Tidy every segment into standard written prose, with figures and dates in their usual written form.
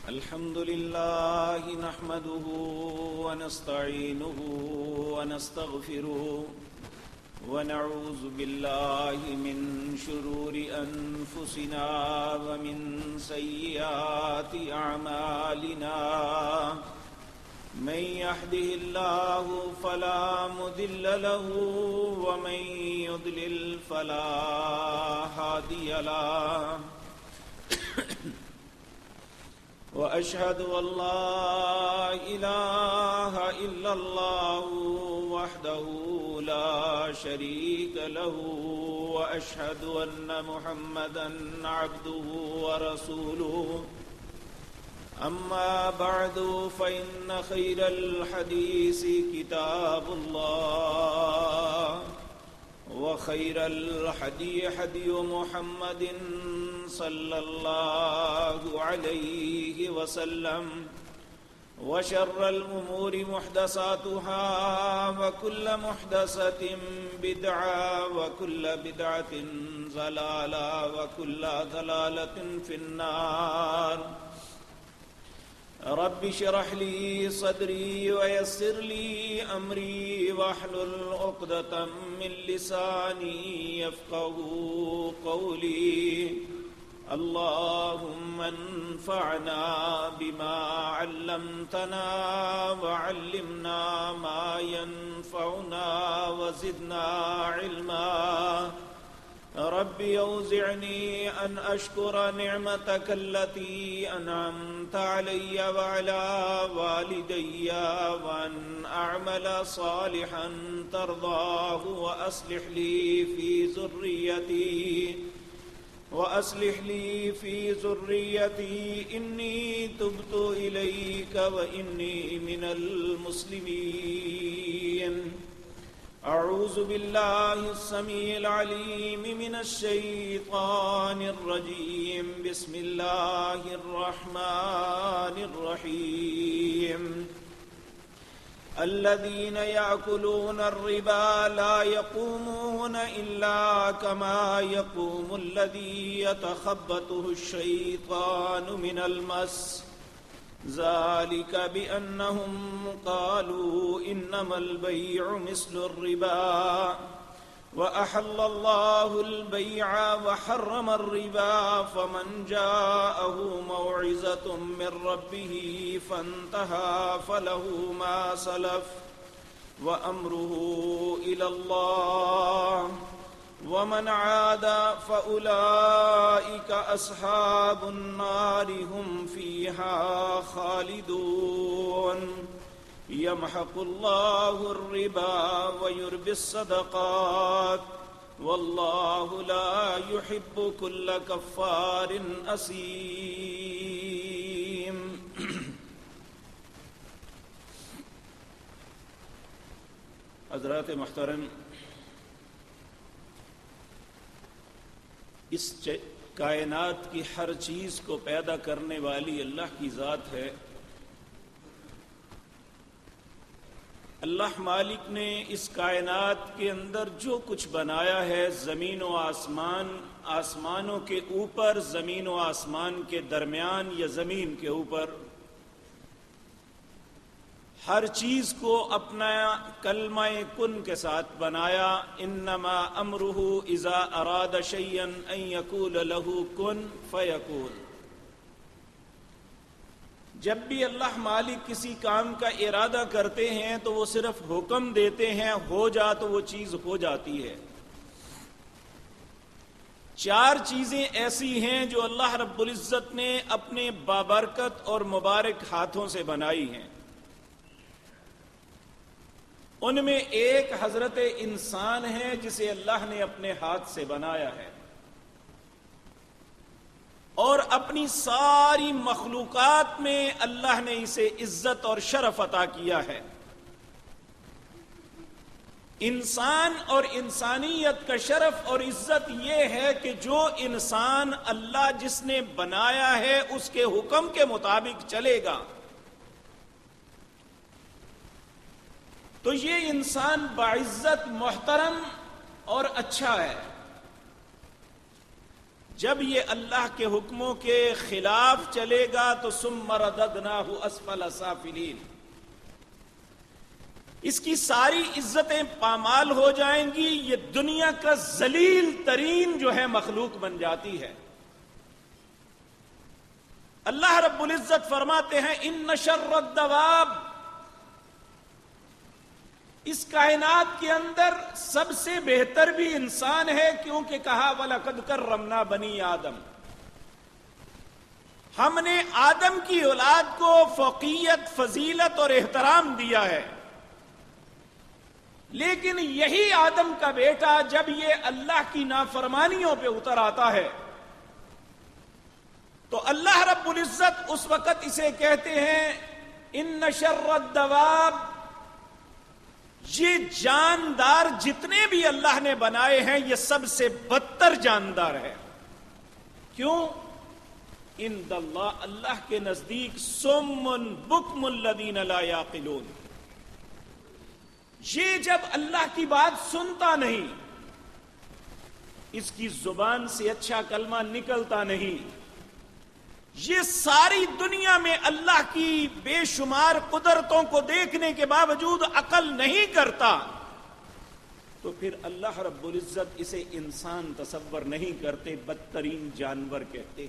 الحمد لله نحمده ونستعينه ونستغفره ونعوذ بالله من شرور أنفسنا ومن سيئات أعمالنا من يهده الله فلا مضل له ومن يضلل فلا هادي له وأشهد أن لا إله إلا الله وحده لا شريك له وأشهد أن محمدا عبده ورسوله أما بعد فإن خير الحديث كتاب الله وخير الحدي حدي محمد صلى الله عليه وسلم وشر الأمور محدثاتها وكل محدثة بدعة وكل بدعة ضلالة وكل ضلالة في النار رب اشرح لي صدري ويسر لي أمري واحلل عقدة من لساني يفقهوا قولي اللهم انفعنا بما علمتنا وعلمنا ما ينفعنا وزدنا علما رب أوزعني أن أشكر نعمتك التي أنعمت علي وعلى والدي وأن أعمل صالحا ترضاه وأصلح لي في ذريتي إني تبت إليك وإني من المسلمين أعوذ بالله السميع العليم من الشيطان الرجيم بسم الله الرحمن الرحيم الذين يأكلون الربا لا يقومون إلا كما يقوم الذي يتخبطه الشيطان من المس ذلك بأنهم قالوا إنما البيع مثل الربا وأحل الله البيع وحرم الربا فمن جاءه موعظة من ربه فانتهى فله ما سلف وأمره إلى الله ومن عاد فأولئك أصحاب النار هم فيها خالدون يمحق الله الربا ويربي الصدقات والله لا يحب كل كفار أثيم حضرات محترم، اس کائنات کی ہر چیز کو پیدا کرنے والی اللہ کی ذات ہے۔ اللہ مالک نے اس کائنات کے اندر جو کچھ بنایا ہے، زمین و آسمان، آسمانوں کے اوپر، زمین و آسمان کے درمیان یا زمین کے اوپر، ہر چیز کو اپنا کلمہ کن کے ساتھ بنایا۔ انما امرہ اذا اراد شیئا ان یقول لہ کن فیکون۔ جب بھی اللہ مالک کسی کام کا ارادہ کرتے ہیں تو وہ صرف حکم دیتے ہیں، ہو جا تو وہ چیز ہو جاتی ہے۔ چار چیزیں ایسی ہیں جو اللہ رب العزت نے اپنے بابرکت اور مبارک ہاتھوں سے بنائی ہیں۔ ان میں ایک حضرت انسان ہے جسے اللہ نے اپنے ہاتھ سے بنایا ہے، اور اپنی ساری مخلوقات میں اللہ نے اسے عزت اور شرف عطا کیا ہے۔ انسان اور انسانیت کا شرف اور عزت یہ ہے کہ جو انسان اللہ جس نے بنایا ہے اس کے حکم کے مطابق چلے گا تو یہ انسان باعزت، محترم اور اچھا ہے۔ جب یہ اللہ کے حکموں کے خلاف چلے گا تو ثم رددناہ اسفل سافلین، اس کی ساری عزتیں پامال ہو جائیں گی، یہ دنیا کا ذلیل ترین جو ہے مخلوق بن جاتی ہے۔ اللہ رب العزت فرماتے ہیں ان شر الدواب، اس کائنات کے اندر سب سے بہتر بھی انسان ہے، کیونکہ کہا وَلَقَدْ كَرَّمْنَا بَنِي آدم، ہم نے آدم کی اولاد کو فوقیت، فضیلت اور احترام دیا ہے۔ لیکن یہی آدم کا بیٹا جب یہ اللہ کی نافرمانیوں پہ اتر آتا ہے تو اللہ رب العزت اس وقت اسے کہتے ہیں ان شر الدواب، یہ جاندار جتنے بھی اللہ نے بنائے ہیں یہ سب سے بدتر جاندار ہے۔ کیوں؟ عند اللہ، اللہ کے نزدیک صم بکم الذین لا یعقلون، یہ جب اللہ کی بات سنتا نہیں، اس کی زبان سے اچھا کلمہ نکلتا نہیں، یہ ساری دنیا میں اللہ کی بے شمار قدرتوں کو دیکھنے کے باوجود عقل نہیں کرتا، تو پھر اللہ رب العزت اسے انسان تصور نہیں کرتے، بدترین جانور کہتے۔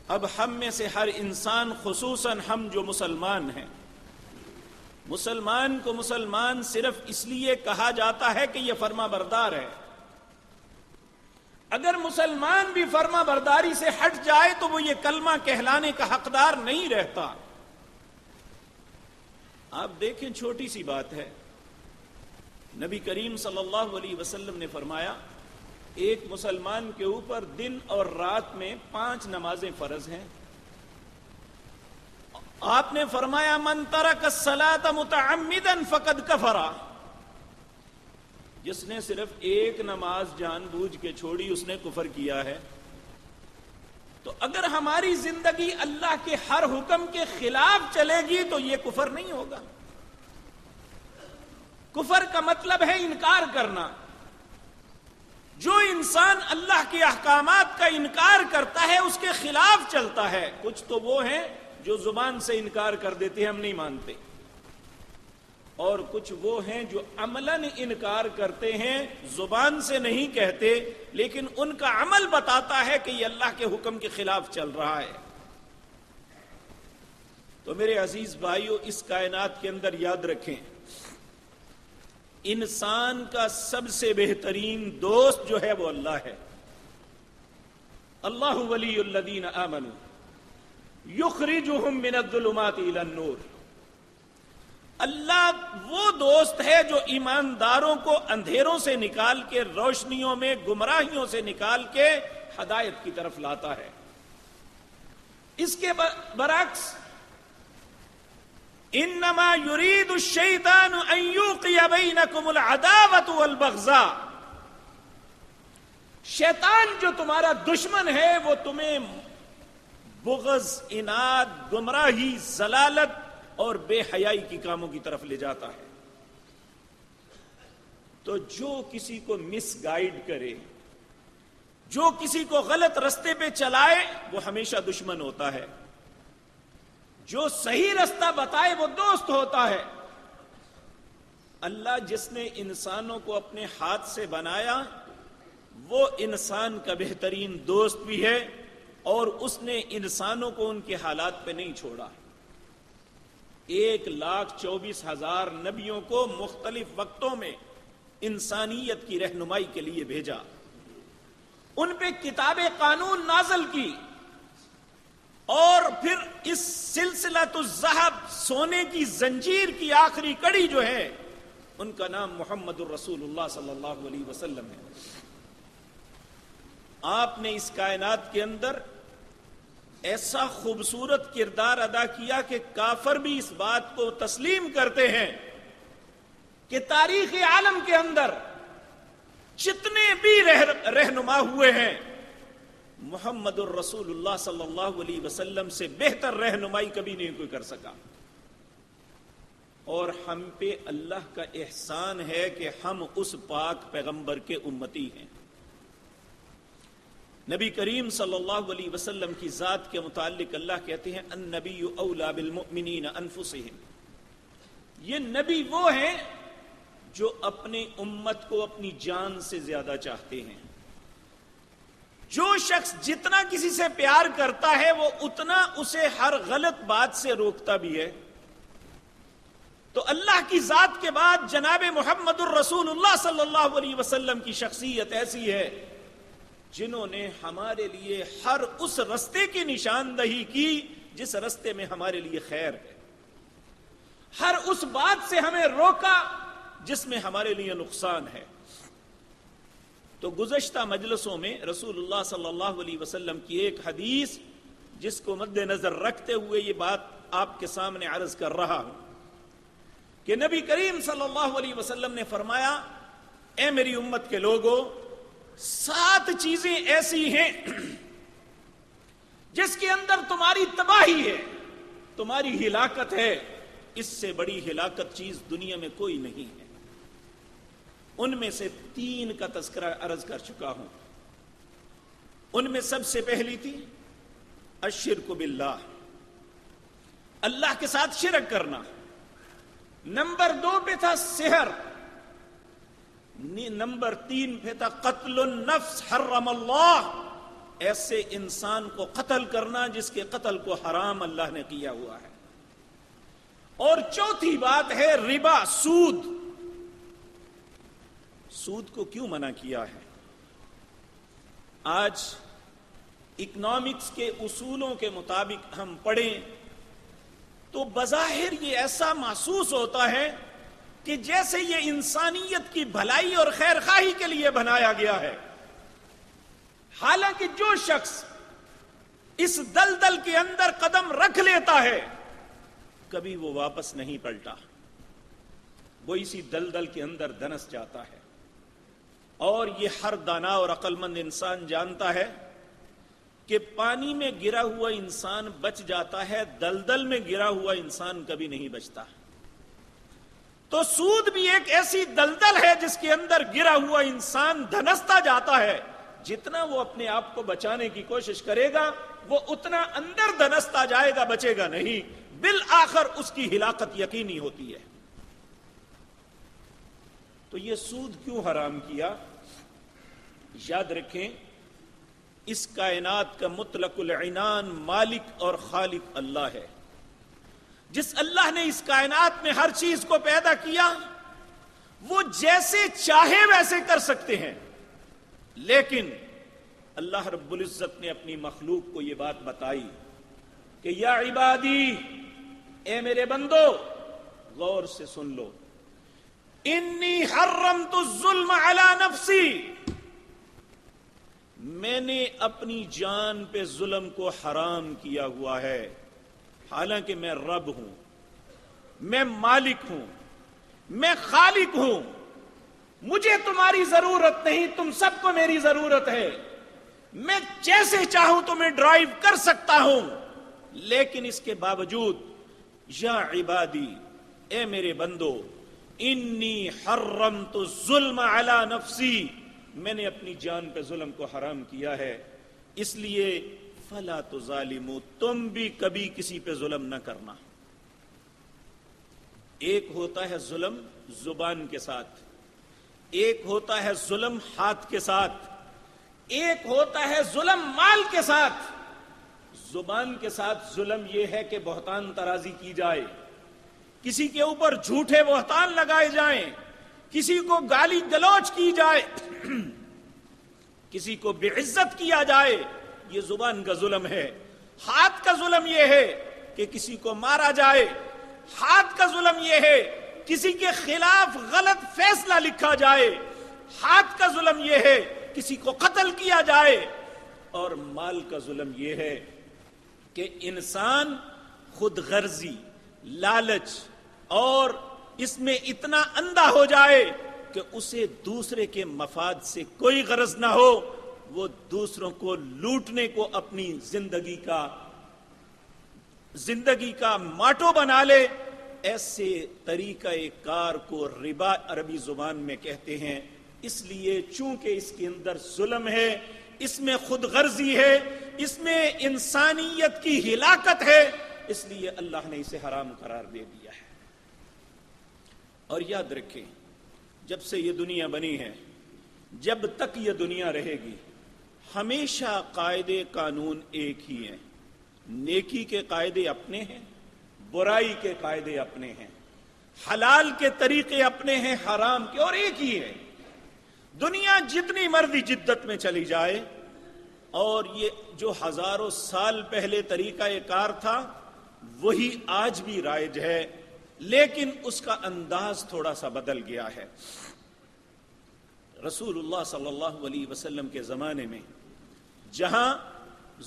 اب ہم میں سے ہر انسان، خصوصاً ہم جو مسلمان ہیں، مسلمان کو مسلمان صرف اس لیے کہا جاتا ہے کہ یہ فرما بردار ہے۔ اگر مسلمان بھی فرما برداری سے ہٹ جائے تو وہ یہ کلمہ کہلانے کا حقدار نہیں رہتا۔ آپ دیکھیں، چھوٹی سی بات ہے، نبی کریم صلی اللہ علیہ وسلم نے فرمایا ایک مسلمان کے اوپر دن اور رات میں 5 نمازیں فرض ہیں۔ آپ نے فرمایا من ترک الصلاۃ متعمدا فقد کفر، جس نے صرف ایک نماز جان بوجھ کے چھوڑی اس نے کفر کیا ہے۔ تو اگر ہماری زندگی اللہ کے ہر حکم کے خلاف چلے گی تو یہ کفر نہیں ہوگا۔ کفر کا مطلب ہے انکار کرنا۔ جو انسان اللہ کے احکامات کا انکار کرتا ہے اس کے خلاف چلتا ہے۔ کچھ تو وہ ہیں جو زبان سے انکار کر دیتے ہیں، ہم نہیں مانتے، اور کچھ وہ ہیں جو عملاً انکار کرتے ہیں، زبان سے نہیں کہتے لیکن ان کا عمل بتاتا ہے کہ یہ اللہ کے حکم کے خلاف چل رہا ہے۔ تو میرے عزیز بھائیو، اس کائنات کے اندر یاد رکھیں، انسان کا سب سے بہترین دوست جو ہے وہ اللہ ہے۔ اللہ ولی الذین آمنوا یخرجہم من الظلمات الی النور، اللہ وہ دوست ہے جو ایمانداروں کو اندھیروں سے نکال کے روشنیوں میں، گمراہیوں سے نکال کے ہدایت کی طرف لاتا ہے۔ اس کے برعکس انما یرید الشیطان ان یوقع بینکم العداوۃ والبغضاء، شیطان جو تمہارا دشمن ہے وہ تمہیں بغض، اناد، گمراہی، ضلالت اور بے حیائی کی کاموں کی طرف لے جاتا ہے۔ تو جو کسی کو مس گائیڈ کرے، جو کسی کو غلط رستے پہ چلائے، وہ ہمیشہ دشمن ہوتا ہے۔ جو صحیح رستہ بتائے وہ دوست ہوتا ہے۔ اللہ جس نے انسانوں کو اپنے ہاتھ سے بنایا وہ انسان کا بہترین دوست بھی ہے، اور اس نے انسانوں کو ان کے حالات پہ نہیں چھوڑا۔ 1,24,000 نبیوں کو مختلف وقتوں میں انسانیت کی رہنمائی کے لیے بھیجا، ان پہ کتاب قانون نازل کی، اور پھر اس سلسلۃ الذہب، سونے کی زنجیر کی آخری کڑی جو ہے ان کا نام محمد الرسول اللہ صلی اللہ علیہ وسلم ہے۔ آپ نے اس کائنات کے اندر ایسا خوبصورت کردار ادا کیا کہ کافر بھی اس بات کو تسلیم کرتے ہیں کہ تاریخ عالم کے اندر جتنے بھی رہنما ہوئے ہیں، محمد الرسول اللہ صلی اللہ علیہ وسلم سے بہتر رہنمائی کبھی نہیں کوئی کر سکا۔ اور ہم پہ اللہ کا احسان ہے کہ ہم اس پاک پیغمبر کے امتی ہیں۔ نبی کریم صلی اللہ علیہ وسلم کی ذات کے متعلق اللہ کہتے ہیں النبی اولا بالمؤمنین انفسہم، یہ نبی وہ ہیں جو اپنی امت کو اپنی جان سے زیادہ چاہتے ہیں۔ جو شخص جتنا کسی سے پیار کرتا ہے وہ اتنا اسے ہر غلط بات سے روکتا بھی ہے۔ تو اللہ کی ذات کے بعد جناب محمد الرسول اللہ صلی اللہ علیہ وسلم کی شخصیت ایسی ہے جنہوں نے ہمارے لیے ہر اس رستے کی نشاندہی کی جس رستے میں ہمارے لیے خیر ہے، ہر اس بات سے ہمیں روکا جس میں ہمارے لیے نقصان ہے۔ تو گزشتہ مجلسوں میں رسول اللہ صلی اللہ علیہ وسلم کی ایک حدیث جس کو مد نظر رکھتے ہوئے یہ بات آپ کے سامنے عرض کر رہا ہوں کہ نبی کریم صلی اللہ علیہ وسلم نے فرمایا، اے میری امت کے لوگوں، 7 چیزیں ایسی ہیں جس کے اندر تمہاری تباہی ہے، تمہاری ہلاکت ہے، اس سے بڑی ہلاکت چیز دنیا میں کوئی نہیں ہے۔ ان میں سے 3 کا تذکرہ عرض کر چکا ہوں۔ ان میں سب سے پہلی تھی الشرک باللہ، اللہ کے ساتھ شرک کرنا۔ نمبر 2 پہ تھا سحر، نمبر 3 پہ تھا قتل النفس حرم اللہ، ایسے انسان کو قتل کرنا جس کے قتل کو حرام اللہ نے کیا ہوا ہے۔ اور چوتھی بات ہے ربا، سود۔ سود کو کیوں منع کیا ہے؟ آج اکنامکس کے اصولوں کے مطابق ہم پڑھیں تو بظاہر یہ ایسا محسوس ہوتا ہے کہ جیسے یہ انسانیت کی بھلائی اور خیر خواہی کے لیے بنایا گیا ہے، حالانکہ جو شخص اس دلدل کے اندر قدم رکھ لیتا ہے کبھی وہ واپس نہیں پلٹا، وہ اسی دلدل کے اندر دنس جاتا ہے۔ اور یہ ہر دانا اور عقل مند انسان جانتا ہے کہ پانی میں گرا ہوا انسان بچ جاتا ہے، دلدل میں گرا ہوا انسان کبھی نہیں بچتا۔ تو سود بھی ایک ایسی دلدل ہے جس کے اندر گرا ہوا انسان دھنستا جاتا ہے، جتنا وہ اپنے آپ کو بچانے کی کوشش کرے گا وہ اتنا اندر دھنستا جائے گا، بچے گا نہیں، بالآخر اس کی ہلاکت یقینی ہوتی ہے۔ تو یہ سود کیوں حرام کیا؟ یاد رکھیں، اس کائنات کا مطلق العنان مالک اور خالق اللہ ہے۔ جس اللہ نے اس کائنات میں ہر چیز کو پیدا کیا وہ جیسے چاہے ویسے کر سکتے ہیں، لیکن اللہ رب العزت نے اپنی مخلوق کو یہ بات بتائی کہ یا عبادی، اے میرے بندو، غور سے سن لو، انی حرمت الظلم علی نفسی، میں نے اپنی جان پہ ظلم کو حرام کیا ہوا ہے، حالانکہ میں رب ہوں، میں مالک ہوں، میں خالق ہوں، مجھے تمہاری ضرورت نہیں، تم سب کو میری ضرورت ہے، میں جیسے چاہوں تمہیں ڈرائیو کر سکتا ہوں، لیکن اس کے باوجود یا عبادی، اے میرے بندو، انی حرمت الظلم علی نفسی، میں نے اپنی جان پہ ظلم کو حرام کیا ہے، اس لیے فلا تظالموا، تم بھی کبھی کسی پہ ظلم نہ کرنا۔ ایک ہوتا ہے ظلم زبان کے ساتھ، ایک ہوتا ہے ظلم ہاتھ کے ساتھ، ایک ہوتا ہے ظلم مال کے ساتھ۔ زبان کے ساتھ ظلم یہ ہے کہ بہتان ترازی کی جائے، کسی کے اوپر جھوٹے بہتان لگائے جائیں، کسی کو گالی گلوچ کی جائے، کسی کو بے عزت کیا جائے، یہ زبان کا ظلم ہے۔ ہاتھ کا ظلم یہ ہے کہ کسی کو مارا جائے، ہاتھ کا ظلم یہ ہے کسی کے خلاف غلط فیصلہ لکھا جائے، ہاتھ کا ظلم یہ ہے کسی کو قتل کیا جائے، اور مال کا ظلم یہ ہے کہ انسان خود غرضی، لالچ اور اس میں اتنا اندھا ہو جائے کہ اسے دوسرے کے مفاد سے کوئی غرض نہ ہو، وہ دوسروں کو لوٹنے کو اپنی زندگی کا ماٹو بنا لے۔ ایسے طریقہ کار کو ربا عربی زبان میں کہتے ہیں۔ اس لیے چونکہ اس کے اندر ظلم ہے، اس میں خود غرضی ہے، اس میں انسانیت کی ہلاکت ہے، اس لیے اللہ نے اسے حرام قرار دے دیا ہے۔ اور یاد رکھیں، جب سے یہ دنیا بنی ہے، جب تک یہ دنیا رہے گی، ہمیشہ قاعدے قانون ایک ہی ہیں۔ نیکی کے قاعدے اپنے ہیں، برائی کے قاعدے اپنے ہیں، حلال کے طریقے اپنے ہیں، حرام کے اور ایک ہی ہے۔ دنیا جتنی مرضی جدت میں چلی جائے، اور یہ جو ہزاروں سال پہلے طریقہ کار تھا وہی آج بھی رائج ہے، لیکن اس کا انداز تھوڑا سا بدل گیا ہے۔ رسول اللہ صلی اللہ علیہ وسلم کے زمانے میں جہاں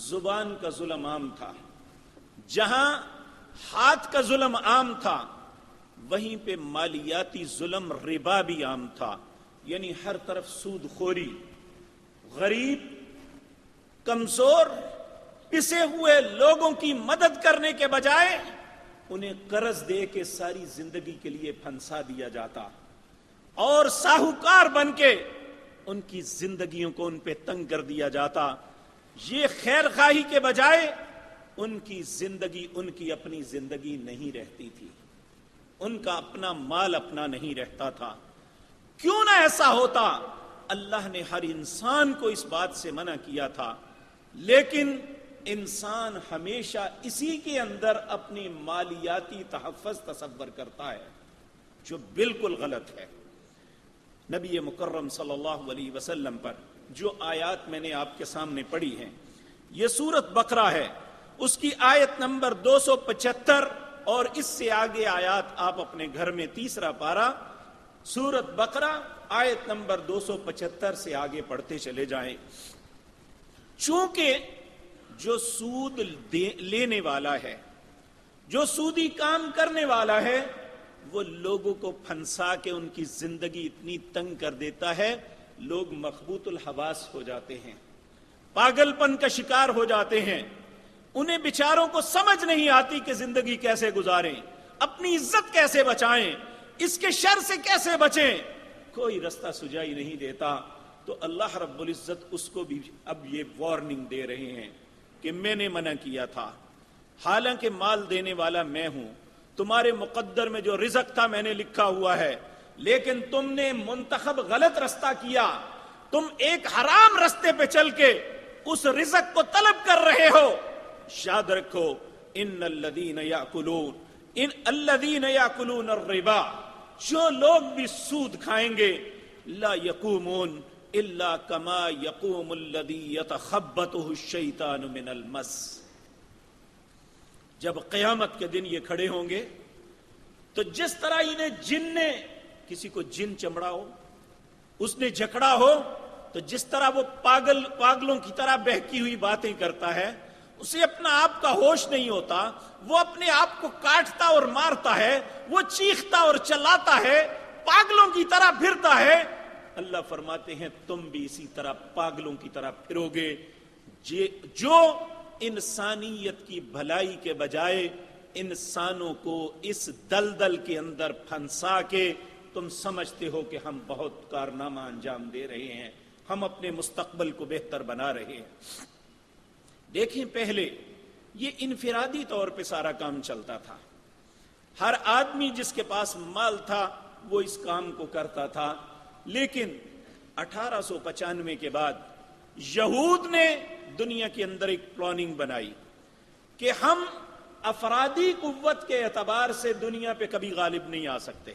زبان کا ظلم عام تھا، جہاں ہاتھ کا ظلم عام تھا، وہیں پہ مالیاتی ظلم، ربا بھی عام تھا، یعنی ہر طرف سود خوری، غریب، کمزور، پسے ہوئے لوگوں کی مدد کرنے کے بجائے انہیں قرض دے کے ساری زندگی کے لیے پھنسا دیا جاتا، اور ساہوکار بن کے ان کی زندگیوں کو ان پہ تنگ کر دیا جاتا۔ یہ خیر خواہی کے بجائے ان کی زندگی ان کی اپنی زندگی نہیں رہتی تھی، ان کا اپنا مال اپنا نہیں رہتا تھا۔ کیوں نہ ایسا ہوتا؟ اللہ نے ہر انسان کو اس بات سے منع کیا تھا، لیکن انسان ہمیشہ اسی کے اندر اپنی مالیاتی تحفظ تصور کرتا ہے، جو بالکل غلط ہے۔ نبی مکرم صلی اللہ علیہ وسلم پر جو آیات میں نے آپ کے سامنے پڑھی ہیں، یہ سورت بقرہ ہے، اس کی آیت نمبر 275 اور اس سے آگے آیات آپ اپنے گھر میں تیسرا پارہ سورت بقرہ آیت نمبر 275 سے آگے پڑھتے چلے جائیں۔ چونکہ جو سود لینے والا ہے، جو سودی کام کرنے والا ہے، وہ لوگوں کو پھنسا کے ان کی زندگی اتنی تنگ کر دیتا ہے، لوگ مخبوط الحواس ہو جاتے ہیں، پاگل پن کا شکار ہو جاتے ہیں، انہیں بیچاروں کو سمجھ نہیں آتی کہ زندگی کیسے گزاریں، اپنی عزت کیسے بچائیں، اس کے شر سے کیسے بچیں، کوئی رستہ سجائی نہیں دیتا۔ تو اللہ رب العزت اس کو بھی اب یہ وارننگ دے رہے ہیں کہ میں نے منع کیا تھا، حالانکہ مال دینے والا میں ہوں، تمہارے مقدر میں جو رزق تھا میں نے لکھا ہوا ہے، لیکن تم نے منتخب غلط رستہ کیا، تم ایک حرام رستے پہ چل کے اس رزق کو طلب کر رہے ہو۔ یاد رکھو، ان الذین یاکلون الربا، جو لوگ بھی سود کھائیں گے، لا یقومون الا کما یقوم الذی یتخبطہ الشیطان من المس، جب قیامت کے دن یہ کھڑے ہوں گے تو جس طرح انہیں جن نے، کسی کو جن چمڑا ہو، اس نے جکڑا ہو، تو جس طرح وہ پاگلوں کی طرح بہکی ہوئی باتیں کرتا ہے، اسے اپنا آپ کا ہوش نہیں ہوتا، وہ اپنے آپ کو کاٹتا اور مارتا ہے، وہ چیختا اور چلاتا ہے، پاگلوں کی طرح پھرتا ہے۔ اللہ فرماتے ہیں تم بھی اسی طرح پاگلوں کی طرح پھرو گے، جو انسانیت کی بھلائی کے بجائے انسانوں کو اس دلدل کے اندر پھنسا کے تم سمجھتے ہو کہ ہم بہت کارنامہ انجام دے رہے ہیں، ہم اپنے مستقبل کو بہتر بنا رہے ہیں۔ دیکھیں، پہلے یہ انفرادی طور پہ سارا کام چلتا تھا، ہر آدمی جس کے پاس مال تھا وہ اس کام کو کرتا تھا، لیکن 1895 کے بعد یہود نے دنیا کے اندر ایک پلاننگ بنائی کہ ہم افرادی قوت کے اعتبار سے دنیا پہ کبھی غالب نہیں آ سکتے،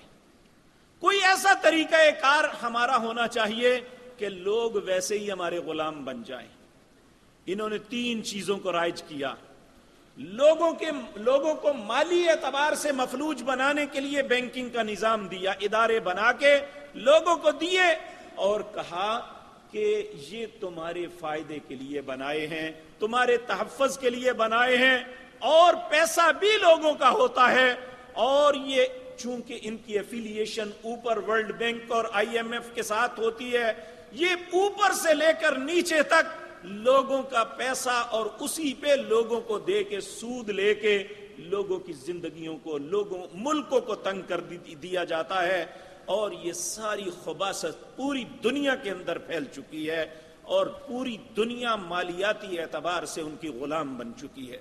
کوئی ایسا طریقہ کار ہمارا ہونا چاہیے کہ لوگ ویسے ہی ہمارے غلام بن جائیں۔ انہوں نے 3 چیزوں کو رائج کیا۔ لوگوں کو مالی اعتبار سے مفلوج بنانے کے لیے بینکنگ کا نظام دیا، ادارے بنا کے لوگوں کو دیے، اور کہا کہ یہ تمہارے فائدے کے لیے بنائے ہیں، تمہارے تحفظ کے لیے بنائے ہیں، اور پیسہ بھی لوگوں کا ہوتا ہے، اور یہ چونکہ ان کی ایفیلیشن اوپر ورلڈ بینک اور IMF کے ساتھ ہوتی ہے، یہ اوپر سے لے کر نیچے تک لوگوں کا پیسہ، اور اسی پہ لوگوں کو دے کے سود لے کے لوگوں کی زندگیوں کو، ملکوں کو تنگ کر دیا جاتا ہے، اور یہ ساری خباثت پوری دنیا کے اندر پھیل چکی ہے، اور پوری دنیا مالیاتی اعتبار سے ان کی غلام بن چکی ہے۔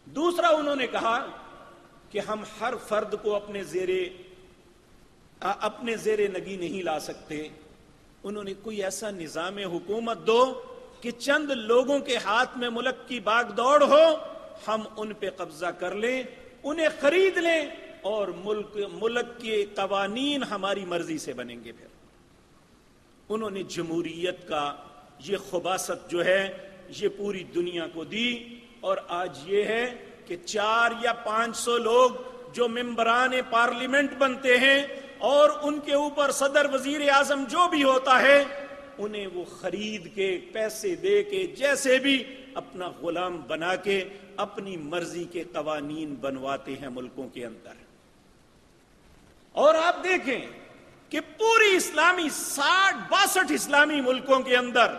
دوسرا انہوں نے کہا کہ ہم ہر فرد کو اپنے زیر نگی نہیں لا سکتے، انہوں نے کوئی ایسا نظام حکومت دو کہ چند لوگوں کے ہاتھ میں ملک کی باغ دوڑ ہو، ہم ان پہ قبضہ کر لیں، انہیں خرید لیں اور ملک کے قوانین ہماری مرضی سے بنیں گے۔ پھر انہوں نے جمہوریت کا یہ خباثت جو ہے یہ پوری دنیا کو دی، اور آج یہ ہے کہ 400 یا 500 لوگ جو ممبران پارلیمنٹ بنتے ہیں اور ان کے اوپر صدر وزیر اعظم جو بھی ہوتا ہے، انہیں وہ خرید کے پیسے دے کے جیسے بھی اپنا غلام بنا کے اپنی مرضی کے قوانین بنواتے ہیں ملکوں کے اندر۔ اور آپ دیکھیں کہ پوری اسلامی 62 اسلامی ملکوں کے اندر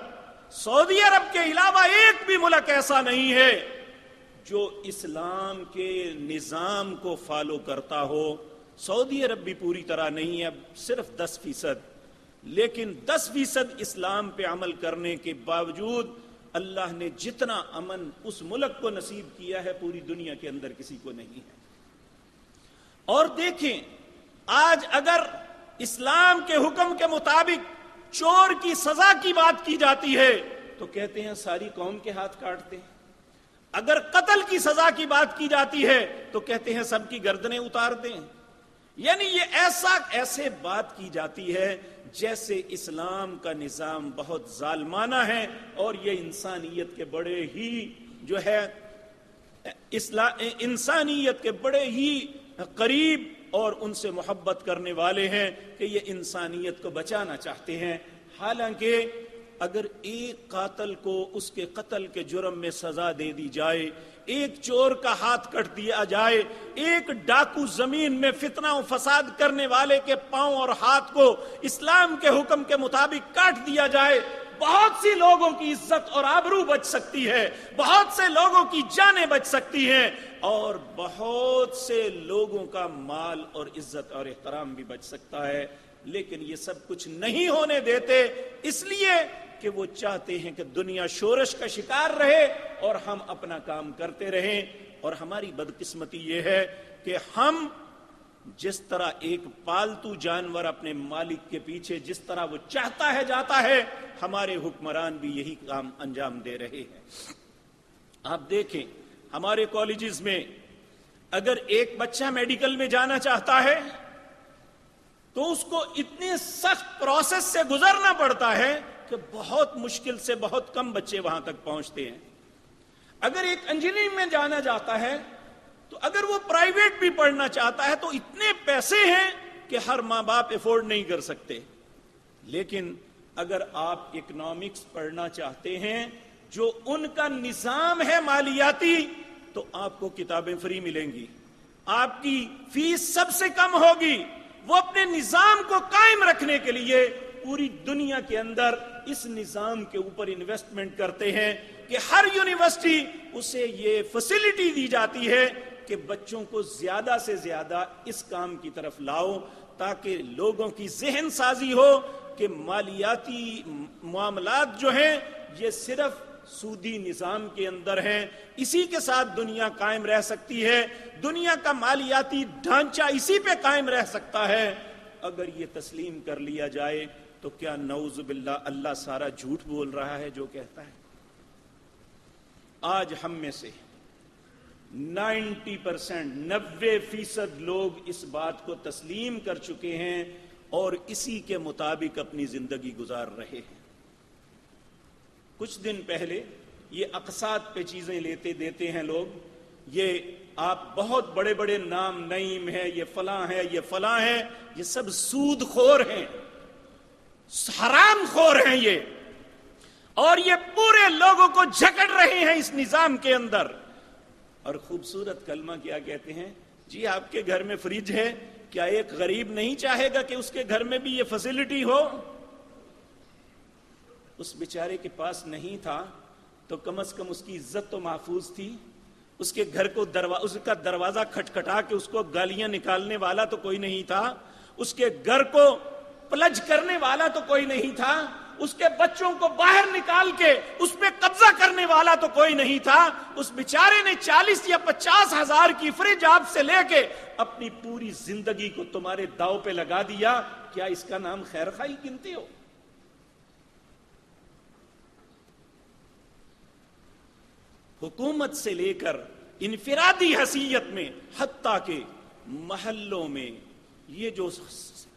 سعودی عرب کے علاوہ ایک بھی ملک ایسا نہیں ہے جو اسلام کے نظام کو فالو کرتا ہو۔ سعودی عرب بھی پوری طرح نہیں ہے، صرف 10%، لیکن 10% اسلام پہ عمل کرنے کے باوجود اللہ نے جتنا امن اس ملک کو نصیب کیا ہے پوری دنیا کے اندر کسی کو نہیں ہے۔ اور دیکھیں آج اگر اسلام کے حکم کے مطابق چور کی سزا کی بات کی جاتی ہے تو کہتے ہیں ساری قوم کے ہاتھ کاٹتے ہیں، اگر قتل کی سزا کی بات کی جاتی ہے تو کہتے ہیں سب کی گردنیں اتار دیں۔ یعنی یہ ایسے بات کی جاتی ہے جیسے اسلام کا نظام بہت ظالمانہ ہے اور یہ انسانیت کے بڑے ہی جو ہے انسانیت کے بڑے ہی قریب اور ان سے محبت کرنے والے ہیں کہ یہ انسانیت کو بچانا چاہتے ہیں۔ حالانکہ اگر ایک قاتل کو اس کے قتل کے جرم میں سزا دے دی جائے، ایک چور کا ہاتھ کٹ دیا جائے، ایک ڈاکو زمین میں فتنہ و فساد کرنے والے کے پاؤں اور ہاتھ کو اسلام کے حکم کے مطابق کاٹ دیا جائے، بہت سی لوگوں کی عزت اور آبرو بچ سکتی ہے، بہت سے لوگوں کی جانیں بچ سکتی ہیں، اور بہت سے لوگوں کا مال اور عزت اور احترام بھی بچ سکتا ہے۔ لیکن یہ سب کچھ نہیں ہونے دیتے، اس لیے کہ وہ چاہتے ہیں کہ دنیا شورش کا شکار رہے اور ہم اپنا کام کرتے رہیں۔ اور ہماری بدقسمتی یہ ہے کہ ہم جس طرح ایک پالتو جانور اپنے مالک کے پیچھے جس طرح وہ چاہتا ہے جاتا ہے، ہمارے حکمران بھی یہی کام انجام دے رہے ہیں۔ آپ دیکھیں ہمارے کالجز میں اگر ایک بچہ میڈیکل میں جانا چاہتا ہے تو اس کو اتنے سخت پروسیس سے گزرنا پڑتا ہے کہ بہت مشکل سے بہت کم بچے وہاں تک پہنچتے ہیں۔ اگر ایک انجینئرنگ میں جانا چاہتا ہے تو اگر وہ پرائیویٹ بھی پڑھنا چاہتا ہے تو اتنے پیسے ہیں کہ ہر ماں باپ افورڈ نہیں کر سکتے۔ لیکن اگر آپ اکنامکس پڑھنا چاہتے ہیں جو ان کا نظام ہے مالیاتی، تو آپ کو کتابیں فری ملیں گی، آپ کی فیس سب سے کم ہوگی۔ وہ اپنے نظام کو قائم رکھنے کے لیے پوری دنیا کے اندر اس نظام کے اوپر انویسٹمنٹ کرتے ہیں کہ ہر یونیورسٹی اسے یہ فیسلٹی دی جاتی ہے کہ بچوں کو زیادہ سے زیادہ اس کام کی طرف لاؤ تاکہ لوگوں کی ذہن سازی ہو کہ مالیاتی معاملات جو ہیں یہ صرف سودی نظام کے اندر ہیں، اسی کے ساتھ دنیا قائم رہ سکتی ہے، دنیا کا مالیاتی ڈھانچہ اسی پہ قائم رہ سکتا ہے۔ اگر یہ تسلیم کر لیا جائے تو کیا نعوذ باللہ اللہ سارا جھوٹ بول رہا ہے جو کہتا ہے؟ آج ہم میں سے 90% لوگ اس بات کو تسلیم کر چکے ہیں اور اسی کے مطابق اپنی زندگی گزار رہے ہیں۔ کچھ دن پہلے یہ اقساط پہ چیزیں لیتے دیتے ہیں لوگ، یہ آپ بہت بڑے بڑے نام، نعیم ہے، یہ فلاں ہے، یہ فلاں ہے، یہ سب سود خور ہیں، حرام خور ہیں یہ، اور یہ پورے لوگوں کو جھکڑ رہے ہیں اس نظام کے اندر۔ اور خوبصورت کلمہ کیا کہتے ہیں؟ جی آپ کے گھر میں فریج ہے، کیا ایک غریب نہیں چاہے گا کہ اس کے گھر میں بھی یہ فیسلٹی ہو؟ اس بیچارے کے پاس نہیں تھا تو کم از کم اس کی عزت تو محفوظ تھی، اس کے گھر کو اس کا دروازہ کھٹکھٹا کے اس کو گالیاں نکالنے والا تو کوئی نہیں تھا، اس کے گھر کو پلج کرنے والا تو کوئی نہیں تھا، اس کے بچوں کو باہر نکال کے اس پہ قبضہ کرنے والا تو کوئی نہیں تھا. اس بیچارے نے 40 یا 50 ہزار کی فریج آپ سے لے کے اپنی پوری زندگی کو تمہارے داؤ پہ لگا دیا. کیا اس کا نام خیر خواہی گنتے ہو؟ حکومت سے لے کر انفرادی حیثیت میں حتیٰ کہ محلوں میں یہ جو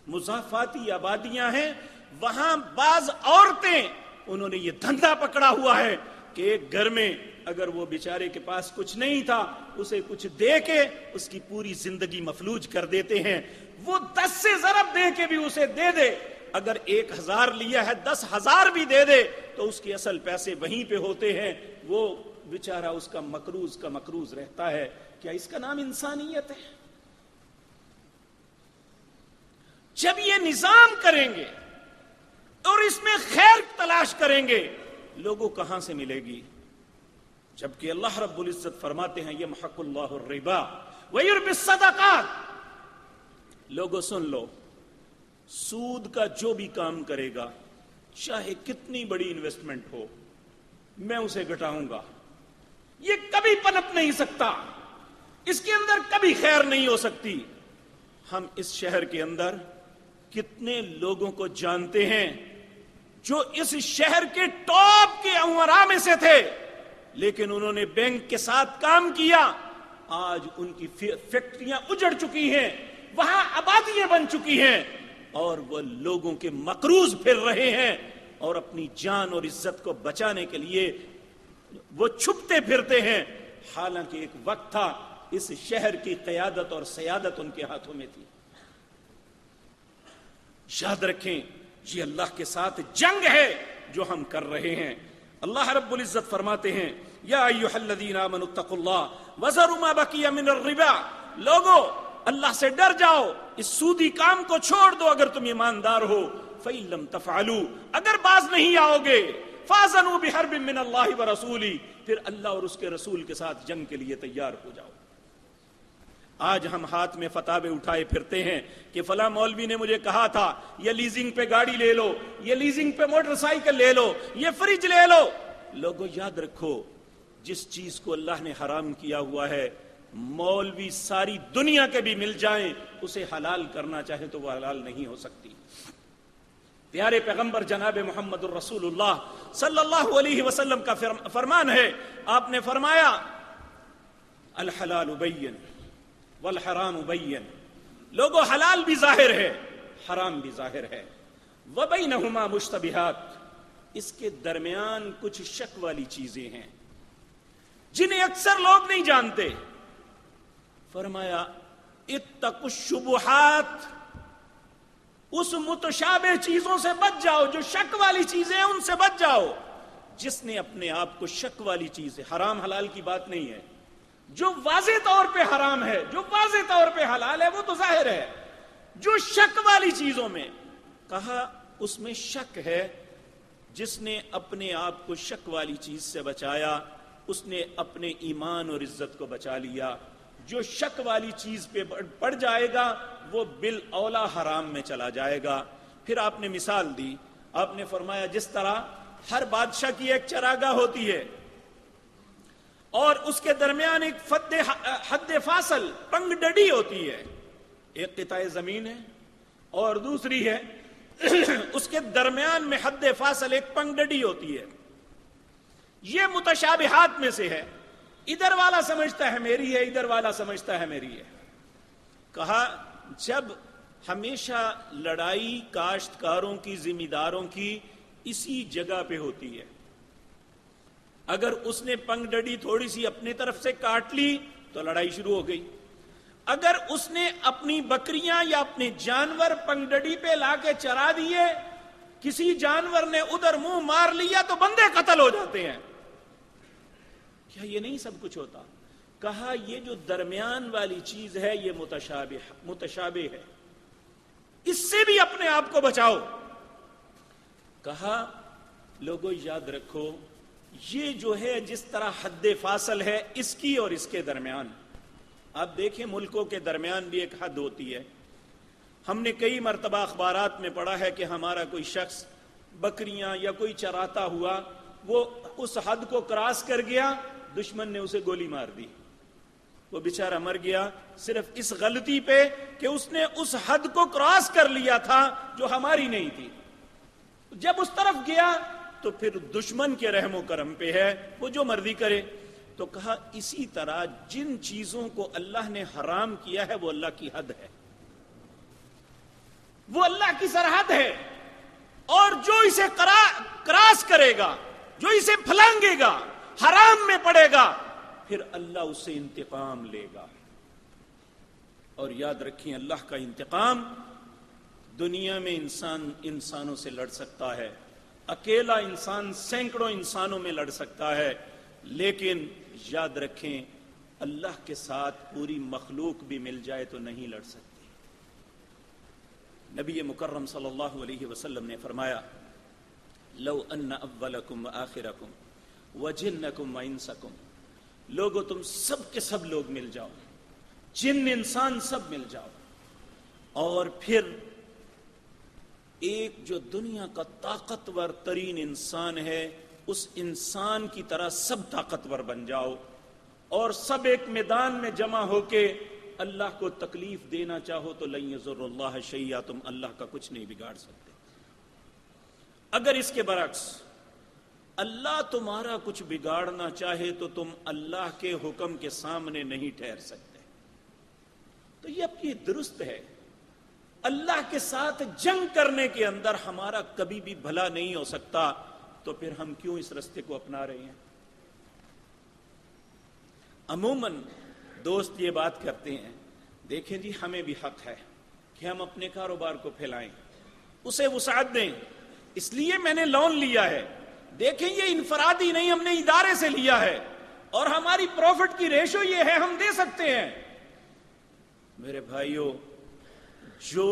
مضافاتی آبادیاں ہیں وہاں بعض عورتیں انہوں نے یہ دھندا پکڑا ہوا ہے کہ ایک گھر میں اگر وہ بیچارے کے پاس کچھ نہیں تھا اسے کچھ دے کے اس کی پوری زندگی مفلوج کر دیتے ہیں. وہ 10 سے ضرب دے کے بھی اسے دے دے, اگر 1000 لیا ہے 10,000 بھی دے دے تو اس کے اصل پیسے وہیں پہ ہوتے ہیں. وہ بیچارہ اس کا مقروض رہتا ہے. کیا اس کا نام انسانیت ہے؟ جب یہ نظام کریں گے اور اس میں خیر تلاش کریں گے, لوگوں کہاں سے ملے گی؟ جبکہ اللہ رب العزت فرماتے ہیں یمحق اللہ الربا ویربی الصدقات. لوگوں سن لو, سود کا جو بھی کام کرے گا چاہے کتنی بڑی انویسٹمنٹ ہو میں اسے گھٹاؤں گا. یہ کبھی پنپ نہیں سکتا, اس کے اندر کبھی خیر نہیں ہو سکتی. ہم اس شہر کے اندر کتنے لوگوں کو جانتے ہیں جو اس شہر کے ٹاپ کے امراء میں سے تھے, لیکن انہوں نے بینک کے ساتھ کام کیا. آج ان کی فیکٹریاں اجڑ چکی ہیں, وہاں آبادیاں بن چکی ہیں, اور وہ لوگوں کے مقروض پھر رہے ہیں, اور اپنی جان اور عزت کو بچانے کے لیے وہ چھپتے پھرتے ہیں. حالانکہ ایک وقت تھا اس شہر کی قیادت اور سیادت ان کے ہاتھوں میں تھی. یاد رکھیں یہ اللہ کے ساتھ جنگ ہے جو ہم کر رہے ہیں. اللہ رب العزت فرماتے ہیں یا ایھا الذین آمنوا اتقوا اللہ وذروا ما بقی من الربا. لوگو اللہ سے ڈر جاؤ, اس سودی کام کو چھوڑ دو اگر تم ایماندار ہو. فَإِن لَمْ تَفْعَلُوا, اگر باز نہیں آؤ گے, فَأْذَنُوا بِحَرْبٍ مِّنَ اللَّهِ وَرَسُولِهِ, پھر اللہ اور اس کے رسول کے ساتھ جنگ کے لیے تیار ہو جاؤ. آج ہم ہاتھ میں فتاوے اٹھائے پھرتے ہیں کہ فلاں مولوی نے مجھے کہا تھا یہ لیزنگ پہ گاڑی لے لو, یہ لیزنگ پہ موٹر سائیکل لے لو, یہ فریج لے لو. لوگوں یاد رکھو, جس چیز کو اللہ نے حرام کیا ہوا ہے مولوی ساری دنیا کے بھی مل جائیں اسے حلال کرنا چاہے تو وہ حلال نہیں ہو سکتی. پیارے پیغمبر جناب محمد الرسول اللہ صلی اللہ علیہ وسلم کا فرمان ہے, آپ نے فرمایا الحلال بین والحرام بین. لوگوں حلال بھی ظاہر ہے, حرام بھی ظاہر ہے. وبینہما مشتبہات, اس کے درمیان کچھ شک والی چیزیں ہیں جنہیں اکثر لوگ نہیں جانتے. فرمایا اتقوا الشبہات, اس متشابہ چیزوں سے بچ جاؤ, جو شک والی چیزیں ہیں ان سے بچ جاؤ. جس نے اپنے آپ کو شک والی چیز, حرام حلال کی بات نہیں ہے, جو واضح طور پہ حرام ہے جو واضح طور پہ حلال ہے وہ تو ظاہر ہے. جو شک والی چیزوں میں کہا اس میں شک ہے, جس نے اپنے آپ کو شک والی چیز سے بچایا اس نے اپنے ایمان اور عزت کو بچا لیا. جو شک والی چیز پہ پڑ جائے گا وہ بالاولا حرام میں چلا جائے گا. پھر آپ نے مثال دی, آپ نے فرمایا جس طرح ہر بادشاہ کی ایک چراگاہ ہوتی ہے اور اس کے درمیان ایک حد فاصل پنگ ڈڈی ہوتی ہے, ایک قطع زمین ہے اور دوسری ہے اس کے درمیان میں حد فاصل ایک پنگ ڈڈی ہوتی ہے. یہ متشابہات میں سے ہے, ادھر والا سمجھتا ہے میری ہے, ادھر والا سمجھتا ہے میری ہے. کہا جب ہمیشہ لڑائی کاشتکاروں کی ذمہ داروں کی اسی جگہ پہ ہوتی ہے, اگر اس نے پنگ ڈڈی تھوڑی سی اپنی طرف سے کاٹ لی تو لڑائی شروع ہو گئی. اگر اس نے اپنی بکریاں یا اپنے جانور پنگ ڈڈی پہ لا کے چرا دیے, کسی جانور نے ادھر منہ مار لیا تو بندے قتل ہو جاتے ہیں. کیا یہ نہیں سب کچھ ہوتا؟ کہا یہ جو درمیان والی چیز ہے یہ متشابہ ہے, اس سے بھی اپنے آپ کو بچاؤ. کہا لوگوں یاد رکھو یہ جو ہے جس طرح حد فاصل ہے اس کی اور اس کے درمیان, آپ دیکھیں ملکوں کے درمیان بھی ایک حد ہوتی ہے. ہم نے کئی مرتبہ اخبارات میں پڑھا ہے کہ ہمارا کوئی شخص بکریاں یا کوئی چراتا ہوا وہ اس حد کو کراس کر گیا، دشمن نے اسے گولی مار دی، وہ بیچارہ مر گیا صرف اس غلطی پہ کہ اس نے اس حد کو کراس کر لیا تھا جو ہماری نہیں تھی۔ جب اس طرف گیا تو پھر دشمن کے رحم و کرم پہ ہے، وہ جو مرضی کرے۔ تو کہا اسی طرح جن چیزوں کو اللہ نے حرام کیا ہے وہ اللہ کی حد ہے، وہ اللہ کی سرحد ہے، اور جو اسے کراس کرے گا، جو اسے پھلانگے گا، حرام میں پڑے گا، پھر اللہ اس سے انتقام لے گا۔ اور یاد رکھیں اللہ کا انتقام دنیا میں انسانوں سے لڑ سکتا ہے، اکیلا انسان سینکڑوں انسانوں میں لڑ سکتا ہے، لیکن یاد رکھیں اللہ کے ساتھ پوری مخلوق بھی مل جائے تو نہیں لڑ سکتی۔ نبی مکرم صلی اللہ علیہ وسلم نے فرمایا لو ان اولکم وآخرکم وجنکم وانسکم، لوگو تم سب کے سب لوگ مل جاؤ، جن انسان سب مل جاؤ، اور پھر ایک جو دنیا کا طاقتور ترین انسان ہے اس انسان کی طرح سب طاقتور بن جاؤ، اور سب ایک میدان میں جمع ہو کے اللہ کو تکلیف دینا چاہو تو لن یضر اللہ شیئا، تم اللہ کا کچھ نہیں بگاڑ سکتے۔ اگر اس کے برعکس اللہ تمہارا کچھ بگاڑنا چاہے تو تم اللہ کے حکم کے سامنے نہیں ٹھہر سکتے۔ تو یہ اپنی درست ہے، اللہ کے ساتھ جنگ کرنے کے اندر ہمارا کبھی بھی بھلا نہیں ہو سکتا، تو پھر ہم کیوں اس راستے کو اپنا رہے ہیں؟ عموماً دوست یہ بات کرتے ہیں، دیکھیں جی ہمیں بھی حق ہے کہ ہم اپنے کاروبار کو پھیلائیں، اسے وسعت دیں، اس لیے میں نے لون لیا ہے، دیکھیں یہ انفرادی نہیں، ہم نے ادارے سے لیا ہے، اور ہماری پروفٹ کی ریشو یہ ہے، ہم دے سکتے ہیں۔ میرے بھائیوں، جو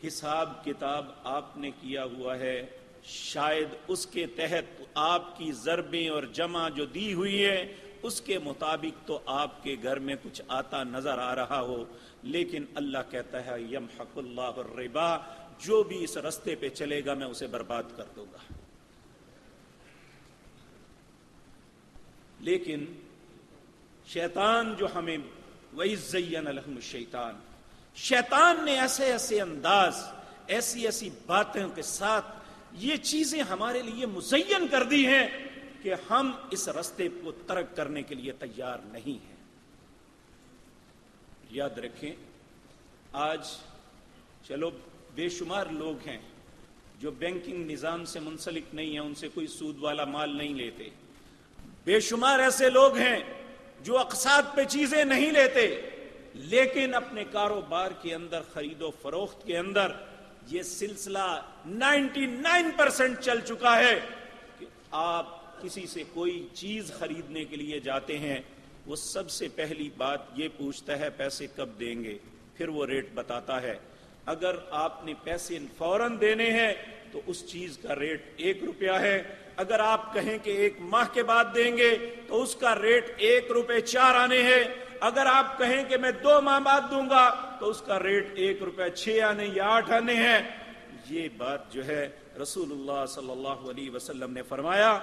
حساب کتاب آپ نے کیا ہوا ہے شاید اس کے تحت آپ کی ضربیں اور جمع جو دی ہوئی ہے اس کے مطابق تو آپ کے گھر میں کچھ آتا نظر آ رہا ہو، لیکن اللہ کہتا ہے یمحق اللہ الربا، جو بھی اس رستے پہ چلے گا میں اسے برباد کر دوں گا۔ لیکن شیطان جو ہمیں وَإِذْ زَيَّنَ لَهُمُ الشَّيْطَانُ، شیطان نے ایسے ایسے انداز، ایسی ایسی باتوں کے ساتھ یہ چیزیں ہمارے لیے مزین کر دی ہیں کہ ہم اس راستے کو ترک کرنے کے لیے تیار نہیں ہیں۔ یاد رکھیں آج چلو بے شمار لوگ ہیں جو بینکنگ نظام سے منسلک نہیں ہیں، ان سے کوئی سود والا مال نہیں لیتے، بے شمار ایسے لوگ ہیں جو اقساط پہ چیزیں نہیں لیتے، لیکن اپنے کاروبار کے اندر خرید و فروخت کے اندر یہ سلسلہ 99% چل چکا ہے کہ آپ کسی سے کوئی چیز خریدنے کے لیے جاتے ہیں، وہ سب سے پہلی بات یہ پوچھتا ہے پیسے کب دیں گے، پھر وہ ریٹ بتاتا ہے۔ اگر آپ نے پیسے فوراً دینے ہیں تو اس چیز کا ریٹ 1 روپیہ ہے، اگر آپ کہیں کہ 1 ماہ کے بعد دیں گے تو اس کا ریٹ 1 روپے 4 آنے ہے، اگر آپ کہیں کہ میں 2 ماہ بعد دوں گا تو اس کا ریٹ 1 روپے 6 آنے یا 8 آنے ہیں۔ یہ بات جو ہے رسول اللہ صلی اللہ علیہ وسلم نے فرمایا،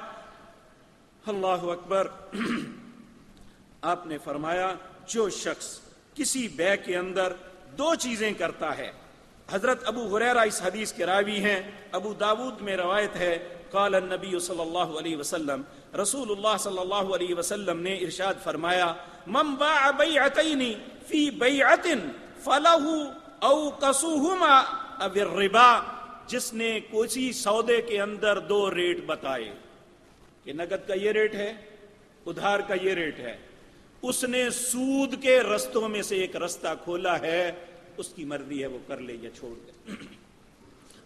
اللہ اکبر، آپ نے فرمایا جو شخص کسی بے کے اندر 2 چیزیں کرتا ہے، حضرت ابو ہریرہ اس حدیث کے راوی ہیں، ابو داود میں روایت ہے، قال النبی صلی اللہ علیہ وسلم، رسول اللہ صلی اللہ علیہ وسلم نے ارشاد فرمایا، من باع بیعتین فی بیعت فلہ اوقصہما او الربا، جس نے کسی سودے کے اندر 2 ریٹ بتائے کہ نقد کا یہ ریٹ ہے، ادھار کا یہ ریٹ ہے، اس نے سود کے رستوں میں سے ایک رستہ کھولا ہے، اس کی مرضی ہے وہ کر لے یا چھوڑ دے۔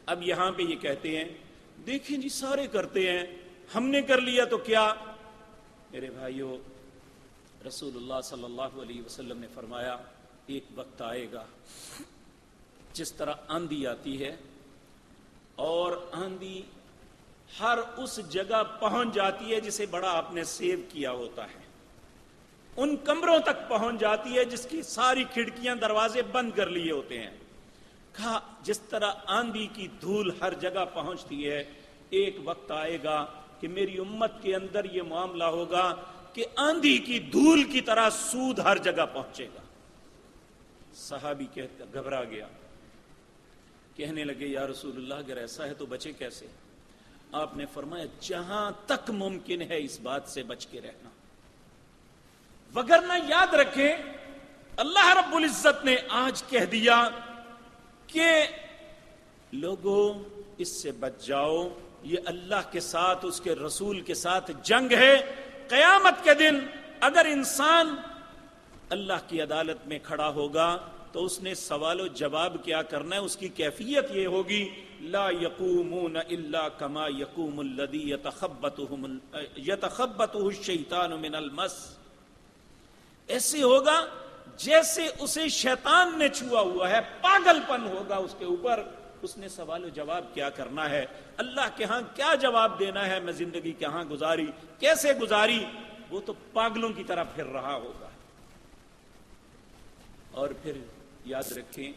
اب یہاں پہ یہ کہتے ہیں دیکھیں جی سارے کرتے ہیں، ہم نے کر لیا تو کیا؟ میرے بھائیو، رسول اللہ صلی اللہ علیہ وسلم نے فرمایا ایک وقت آئے گا جس طرح آندھی آتی ہے اور آندھی ہر اس جگہ پہنچ جاتی ہے جسے بڑا آپ نے سیو کیا ہوتا ہے، ان کمروں تک پہنچ جاتی ہے جس کی ساری کھڑکیاں دروازے بند کر لیے ہوتے ہیں، کہا جس طرح آندھی کی دھول ہر جگہ پہنچتی ہے، ایک وقت آئے گا کہ میری امت کے اندر یہ معاملہ ہوگا کہ آندھی کی دھول کی طرح سود ہر جگہ پہنچے گا۔ صحابی گھبرا گیا، کہنے لگے یا رسول اللہ اگر ایسا ہے تو بچے کیسے؟ آپ نے فرمایا جہاں تک ممکن ہے اس بات سے بچ کے رہنا، وگرنہ یاد رکھیں اللہ رب العزت نے آج کہہ دیا کہ لوگوں اس سے بچ جاؤ، یہ اللہ کے ساتھ اس کے رسول کے ساتھ جنگ ہے۔ قیامت کے دن اگر انسان اللہ کی عدالت میں کھڑا ہوگا تو اس نے سوال و جواب کیا کرنا ہے، اس کی کیفیت یہ ہوگی لا یقومون الا کما یقوم الذی یتخبطہ الشیطان من المس، ایسے ہوگا جیسے اسے شیطان نے چھوا ہوا ہے، پاگل پن ہوگا اس کے اوپر۔ اس نے سوال و جواب کیا کرنا ہے، اللہ کے ہاں کیا جواب دینا ہے، میں زندگی کہاں گزاری، کیسے گزاری، وہ تو پاگلوں کی طرح پھر رہا ہوگا۔ اور پھر یاد رکھیں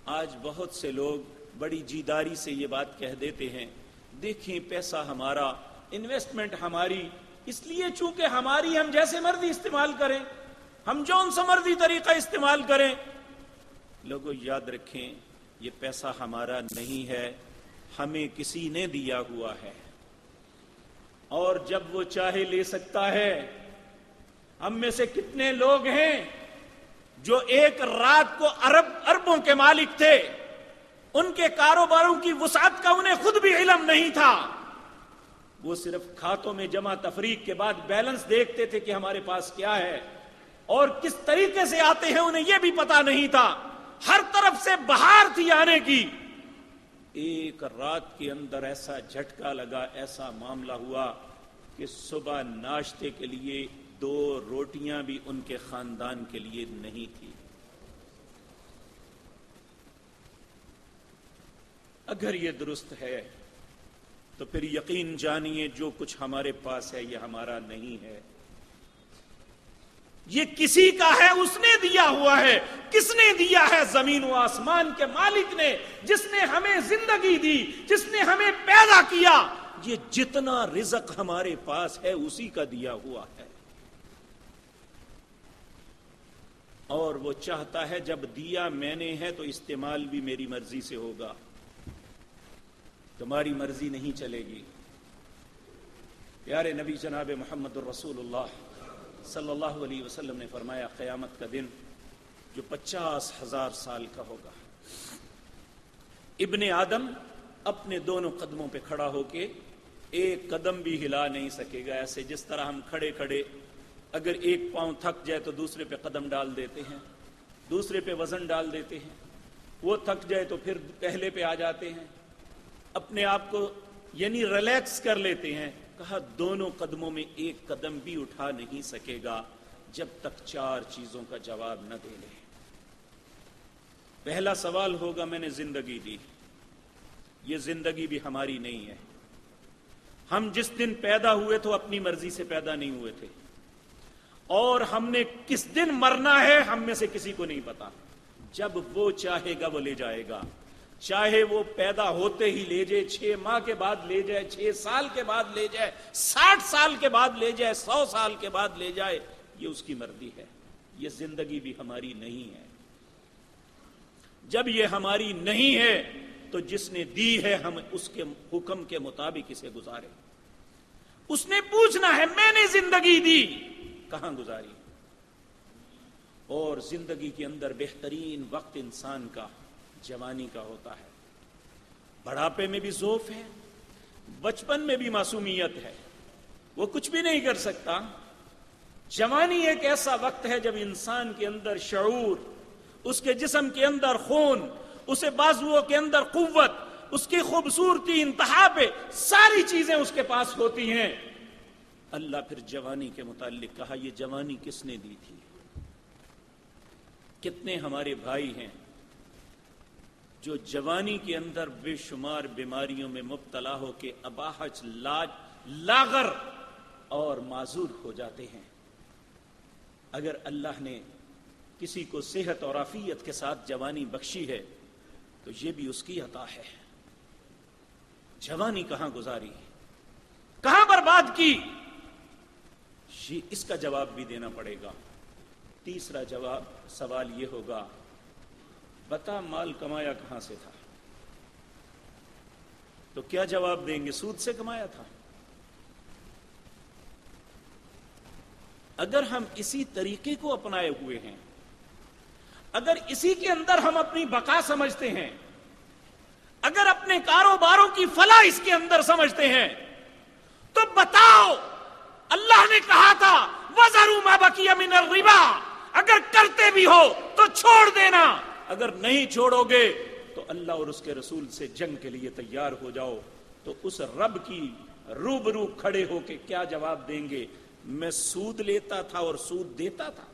آج بہت سے لوگ بڑی جیداری سے یہ بات کہہ دیتے ہیں، دیکھیں پیسہ ہمارا، انویسٹمنٹ ہماری، اس لیے چونکہ ہماری ہم جیسے مرضی استعمال کریں، ہم جون سا مرضی طریقہ استعمال کریں۔ لوگوں یاد رکھیں یہ پیسہ ہمارا نہیں ہے، ہمیں کسی نے دیا ہوا ہے، اور جب وہ چاہے لے سکتا ہے۔ ہم میں سے کتنے لوگ ہیں جو ایک رات کو اربوں کے مالک تھے، ان کے کاروباروں کی وسعت کا انہیں خود بھی علم نہیں تھا، وہ صرف کھاتوں میں جمع تفریق کے بعد بیلنس دیکھتے تھے کہ ہمارے پاس کیا ہے اور کس طریقے سے آتے ہیں، انہیں یہ بھی پتا نہیں تھا، ہر طرف سے بہار تھی آنے کی۔ ایک رات کے اندر ایسا جھٹکا لگا، ایسا معاملہ ہوا کہ صبح ناشتے کے لیے 2 روٹیاں بھی ان کے خاندان کے لیے نہیں تھی۔ اگر یہ درست ہے تو پھر یقین جانیے جو کچھ ہمارے پاس ہے یہ ہمارا نہیں ہے، یہ کسی کا ہے، اس نے دیا ہوا ہے۔ کس نے دیا ہے؟ زمین و آسمان کے مالک نے، جس نے ہمیں زندگی دی، جس نے ہمیں پیدا کیا۔ یہ جتنا رزق ہمارے پاس ہے اسی کا دیا ہوا ہے، اور وہ چاہتا ہے جب دیا میں نے ہے تو استعمال بھی میری مرضی سے ہوگا، تمہاری مرضی نہیں چلے گی۔ پیارے نبی جناب محمد الرسول اللہ صلی اللہ علیہ وسلم نے فرمایا قیامت کا دن جو 50,000 سال کا ہوگا، ابن آدم اپنے دونوں قدموں پہ کھڑا ہو کے ایک قدم بھی ہلا نہیں سکے گا، ایسے جس طرح ہم کھڑے کھڑے اگر ایک پاؤں تھک جائے تو دوسرے پہ قدم ڈال دیتے ہیں، دوسرے پہ وزن ڈال دیتے ہیں، وہ تھک جائے تو پھر پہلے پہ آ جاتے ہیں، اپنے آپ کو یعنی ریلیکس کر لیتے ہیں۔ کہا دونوں قدموں میں ایک قدم بھی اٹھا نہیں سکے گا جب تک 4 چیزوں کا جواب نہ دے لے۔ پہلا سوال ہوگا میں نے زندگی دی، یہ زندگی بھی ہماری نہیں ہے، ہم جس دن پیدا ہوئے تو اپنی مرضی سے پیدا نہیں ہوئے تھے، اور ہم نے کس دن مرنا ہے ہم میں سے کسی کو نہیں پتا، جب وہ چاہے گا وہ لے جائے گا، چاہے وہ پیدا ہوتے ہی لے جائے، 6 ماہ کے بعد لے جائے، 6 سال کے بعد لے جائے، 60 سال کے بعد لے جائے، 100 سال کے بعد لے جائے، یہ اس کی مرضی ہے، یہ زندگی بھی ہماری نہیں ہے۔ جب یہ ہماری نہیں ہے تو جس نے دی ہے ہم اس کے حکم کے مطابق اسے گزارے۔ اس نے پوچھنا ہے میں نے زندگی دی کہاں گزاری؟ اور زندگی کے اندر بہترین وقت انسان کا جوانی کا ہوتا ہے، بڑھاپے میں بھی ذوف ہے، بچپن میں بھی معصومیت ہے، وہ کچھ بھی نہیں کر سکتا۔ جوانی ایک ایسا وقت ہے جب انسان کے اندر شعور، اس کے جسم کے اندر خون، اسے بازوؤں کے اندر قوت، اس کی خوبصورتی انتہا پہ، ساری چیزیں اس کے پاس ہوتی ہیں۔ اللہ پھر جوانی کے متعلق کہا یہ جوانی کس نے دی تھی؟ کتنے ہمارے بھائی ہیں جو جوانی کے اندر بے شمار بیماریوں میں مبتلا ہو کے اباہج، لاغر اور معذور ہو جاتے ہیں۔ اگر اللہ نے کسی کو صحت اور عافیت کے ساتھ جوانی بخشی ہے تو یہ بھی اس کی عطا ہے. جوانی کہاں گزاری, کہاں برباد کی, یہ اس کا جواب بھی دینا پڑے گا. تیسرا سوال یہ ہوگا, بتا مال کمایا کہاں سے تھا؟ تو کیا جواب دیں گے؟ سود سے کمایا تھا. اگر ہم اسی طریقے کو اپنائے ہوئے ہیں, اگر اسی کے اندر ہم اپنی بقا سمجھتے ہیں, اگر اپنے کاروباروں کی فلاح اس کے اندر سمجھتے ہیں, تو بتاؤ, اللہ نے کہا تھا وَذَرُوا مَا بَقِيَ مِنَ الرِّبَا, اگر کرتے بھی ہو تو چھوڑ دینا, اگر نہیں چھوڑو گے تو اللہ اور اس کے رسول سے جنگ کے لیے تیار ہو جاؤ. تو اس رب کی روبرو کھڑے ہو کے کیا جواب دیں گے؟ میں سود لیتا تھا اور سود دیتا تھا.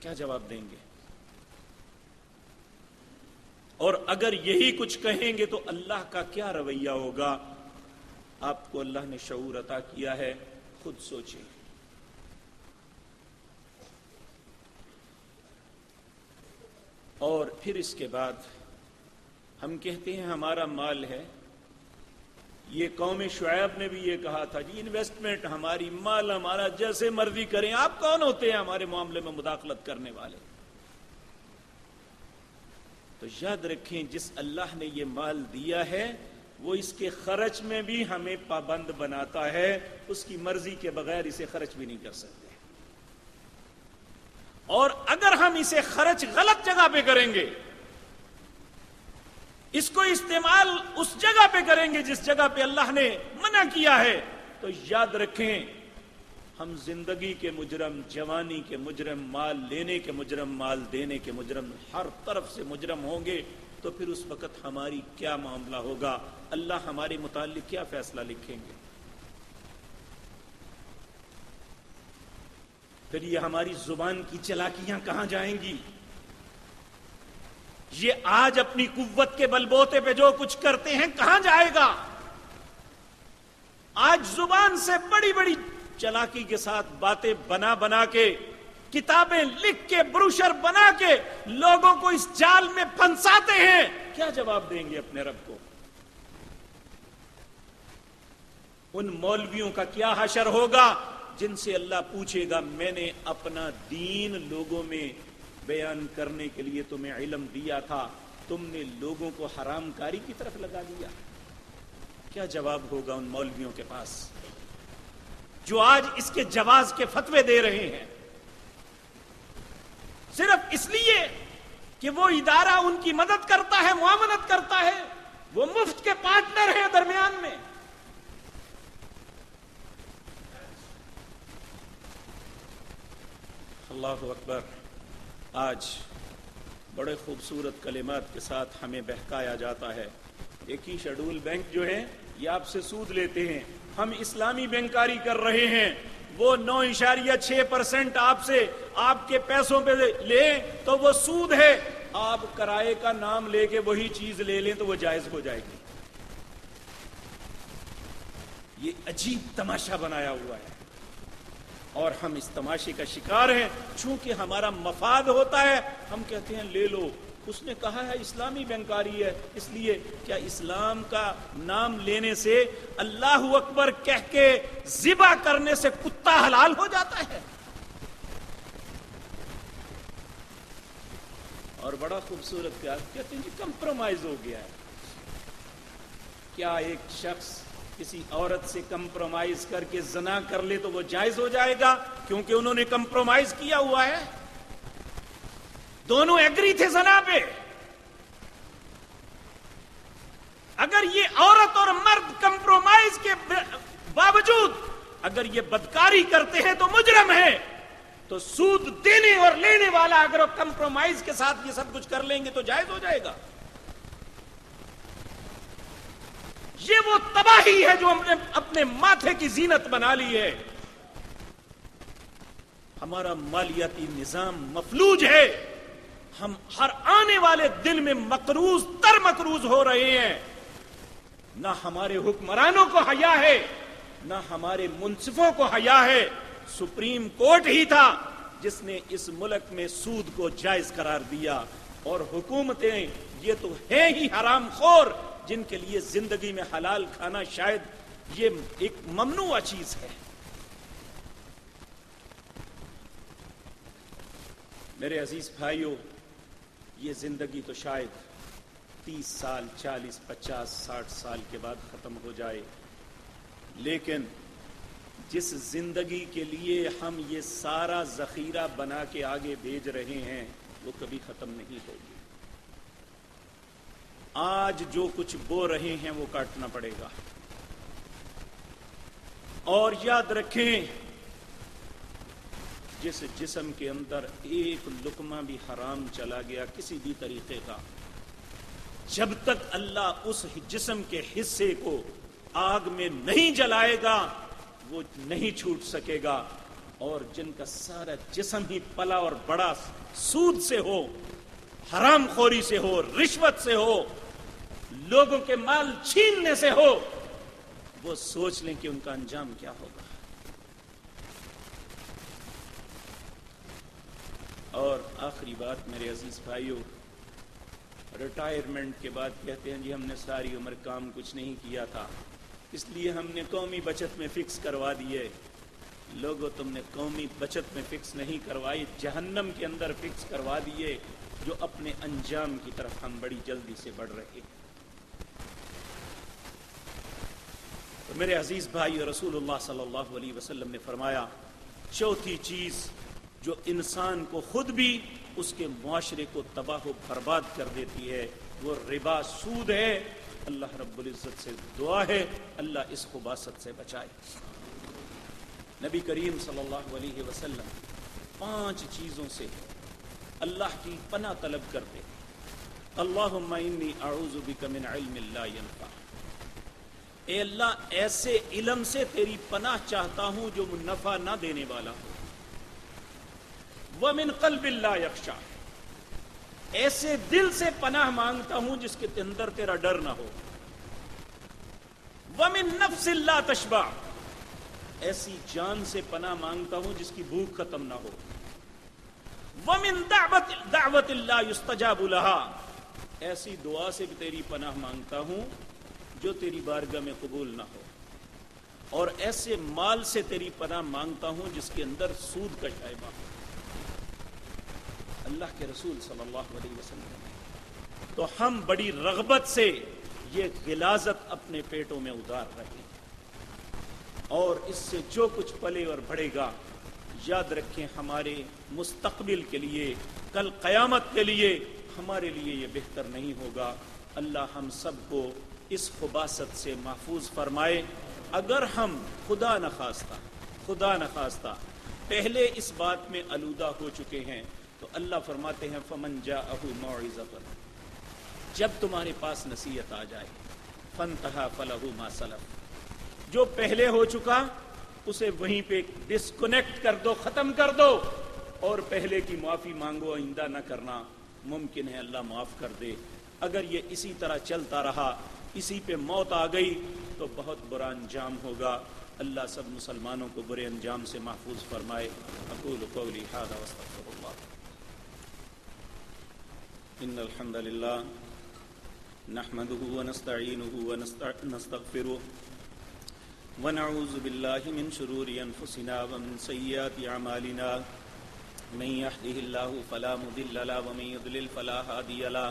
کیا جواب دیں گے؟ اور اگر یہی کچھ کہیں گے تو اللہ کا کیا رویہ ہوگا؟ آپ کو اللہ نے شعور عطا کیا ہے, خود سوچیں. اور پھر اس کے بعد ہم کہتے ہیں ہمارا مال ہے. یہ قوم شعیب نے بھی یہ کہا تھا, جی انویسٹمنٹ ہماری, مال ہمارا, جیسے مرضی کریں. آپ کون ہوتے ہیں ہمارے معاملے میں مداخلت کرنے والے؟ تو یاد رکھیں, جس اللہ نے یہ مال دیا ہے وہ اس کے خرچ میں بھی ہمیں پابند بناتا ہے. اس کی مرضی کے بغیر اسے خرچ بھی نہیں کر سکتے. اور اگر ہم اسے خرچ غلط جگہ پہ کریں گے, اس کو استعمال اس جگہ پہ کریں گے جس جگہ پہ اللہ نے منع کیا ہے, تو یاد رکھیں ہم زندگی کے مجرم, جوانی کے مجرم, مال لینے کے مجرم, مال دینے کے مجرم, ہر طرف سے مجرم ہوں گے. تو پھر اس وقت ہماری کیا معاملہ ہوگا؟ اللہ ہمارے متعلق کیا فیصلہ لکھیں گے؟ پھر یہ ہماری زبان کی چلاکیاں کہاں جائیں گی؟ یہ آج اپنی قوت کے بل بوتے پہ جو کچھ کرتے ہیں کہاں جائے گا؟ آج زبان سے بڑی بڑی چلاکی کے ساتھ باتیں بنا بنا کے, کتابیں لکھ کے, بروشر بنا کے لوگوں کو اس جال میں پھنساتے ہیں. کیا جواب دیں گے اپنے رب کو؟ ان مولویوں کا کیا حشر ہوگا جن سے اللہ پوچھے گا, میں نے اپنا دین لوگوں میں بیان کرنے کے لیے تمہیں علم دیا تھا, تم نے لوگوں کو حرام کاری کی طرف لگا دیا. کیا جواب ہوگا ان مولویوں کے پاس جو آج اس کے جواز کے فتوے دے رہے ہیں, صرف اس لیے کہ وہ ادارہ ان کی مدد کرتا ہے, معاونت کرتا ہے, وہ مفت کے پارٹنر ہیں درمیان میں. اللہ اکبر. آج بڑے خوبصورت کلمات کے ساتھ ہمیں بہکایا جاتا ہے. ایک ہی شیڈول بینک جو ہے یہ آپ سے سود لیتے ہیں, ہم اسلامی بینکاری کر رہے ہیں, وہ 9.6% آپ سے آپ کے پیسوں پہ لیں تو وہ سود ہے. آپ کرائے کا نام لے کے وہی چیز لے لیں تو وہ جائز ہو جائے گی. یہ عجیب تماشا بنایا ہوا ہے اور ہم اس تماشے کا شکار ہیں. چونکہ ہمارا مفاد ہوتا ہے ہم کہتے ہیں لے لو. اس نے کہا ہے اسلامی بینکاری ہے, اس لیے کیا اسلام کا نام لینے سے, اللہ اکبر کہہ کے ذبح کرنے سے کتا حلال ہو جاتا ہے؟ اور بڑا خوبصورت کہتے ہیں کہ کمپرومائز ہو گیا ہے. کیا ایک شخص کسی عورت سے کمپرومائز کر کے زنا کر لے تو وہ جائز ہو جائے گا کیونکہ انہوں نے کمپرومائز کیا ہوا ہے؟ دونوں ایگری تھے زنا پہ. اگر یہ عورت اور مرد کمپرومائز کے باوجود اگر یہ بدکاری کرتے ہیں تو مجرم ہے, تو سود دینے اور لینے والا اگر وہ کمپرومائز کے ساتھ یہ سب کچھ کر لیں گے تو جائز ہو جائے گا. یہ وہ تباہی ہے جو ہم نے اپنے ماتھے کی زینت بنا لی ہے. ہمارا مالیاتی نظام مفلوج ہے. ہم ہر آنے والے دن میں مقروض تر مقروض ہو رہے ہیں. نہ ہمارے حکمرانوں کو حیا ہے, نہ ہمارے منصفوں کو حیا ہے. سپریم کورٹ ہی تھا جس نے اس ملک میں سود کو جائز قرار دیا, اور حکومتیں یہ تو ہیں ہی حرام خور جن کے لیے زندگی میں حلال کھانا شاید یہ ایک ممنوع چیز ہے۔ میرے عزیز بھائیوں، یہ زندگی تو شاید 30 سال 40 50 60 سال کے بعد ختم ہو جائے، لیکن جس زندگی کے لیے ہم یہ سارا ذخیرہ بنا کے آگے بھیج رہے ہیں وہ کبھی ختم نہیں ہوگی۔ آج جو کچھ بو رہے ہیں وہ کاٹنا پڑے گا، اور یاد رکھیں جس جسم کے اندر ایک لقمہ بھی حرام چلا گیا کسی بھی طریقے کا، جب تک اللہ اس جسم کے حصے کو آگ میں نہیں جلائے گا وہ نہیں چھوٹ سکے گا۔ اور جن کا سارا جسم ہی پلا اور بڑا سود سے ہو، حرام خوری سے ہو، رشوت سے ہو، لوگوں کے مال چھیننے سے ہو، وہ سوچ لیں کہ ان کا انجام کیا ہوگا۔ اور آخری بات میرے عزیز بھائیوں، ریٹائرمنٹ کے بعد کہتے ہیں جی ہم نے ساری عمر کام کچھ نہیں کیا تھا اس لیے ہم نے قومی بچت میں فکس کروا دیے۔ لوگوں تم نے قومی بچت میں فکس نہیں کروائی، جہنم کے اندر فکس کروا دیے، جو اپنے انجام کی طرف ہم بڑی جلدی سے بڑھ رہے ہیں۔ تو میرے عزیز بھائی، رسول اللہ صلی اللہ علیہ وسلم نے فرمایا چوتھی چیز جو انسان کو خود بھی اس کے معاشرے کو تباہ و برباد کر دیتی ہے وہ ربا، سود ہے۔ اللہ رب العزت سے دعا ہے اللہ اس خباثت سے بچائے۔ نبی کریم صلی اللہ علیہ وسلم 5 چیزوں سے اللہ کی پناہ طلب کرتے۔ اللہم انی اعوذ بک من علم لا ینفع، اے اللہ ایسے علم سے تیری پناہ چاہتا ہوں جو نفع نہ دینے والا ہو۔ ومن قلب لا یخشع، ایسے دل سے پناہ مانگتا ہوں جس کے اندر تیرا ڈر نہ ہو۔ ومن نفس لا تشبع، ایسی جان سے پناہ مانگتا ہوں جس کی بھوک ختم نہ ہو۔ ومن دعوت لا یستجاب لها، ایسی دعا سے بھی تیری پناہ مانگتا ہوں جو تیری بارگاہ میں قبول نہ ہو۔ اور ایسے مال سے تیری پناہ مانگتا ہوں جس کے اندر سود کا شائبہ ہو۔ اللہ کے رسول صلی اللہ علیہ وسلم، تو ہم بڑی رغبت سے یہ غلاظت اپنے پیٹوں میں اتار رہے ہیں، اور اس سے جو کچھ پلے اور بڑھے گا یاد رکھیں ہمارے مستقبل کے لیے، کل قیامت کے لیے ہمارے لیے یہ بہتر نہیں ہوگا۔ اللہ ہم سب کو اس خباثت سے محفوظ فرمائے۔ اگر ہم خدا نخواستہ پہلے اس بات میں آلودہ ہو چکے ہیں تو اللہ فرماتے ہیں فمن جاءہ موعظۃ، جب تمہارے پاس نصیحت آ جائے، فانتہا فلہ ما سلف، جو پہلے ہو چکا اسے وہیں پہ ڈسکنیکٹ کر دو، ختم کر دو، اور پہلے کی معافی مانگو، آئندہ نہ کرنا۔ ممکن ہے اللہ معاف کر دے۔ اگر یہ اسی طرح چلتا رہا، اسی پہ موت آ گئی تو بہت برا انجام ہوگا۔ اللہ سب مسلمانوں کو برے انجام سے محفوظ فرمائے۔ اقول قولی ھذا واستغفر اللہ۔ ان الحمد للہ نحمده ونستعینه ونستغفره ونعوذ باللہ من شرور انفسنا ومن سیئات اعمالنا، من يهده الله فلا مضل له ومن يضلل فلا هادي له،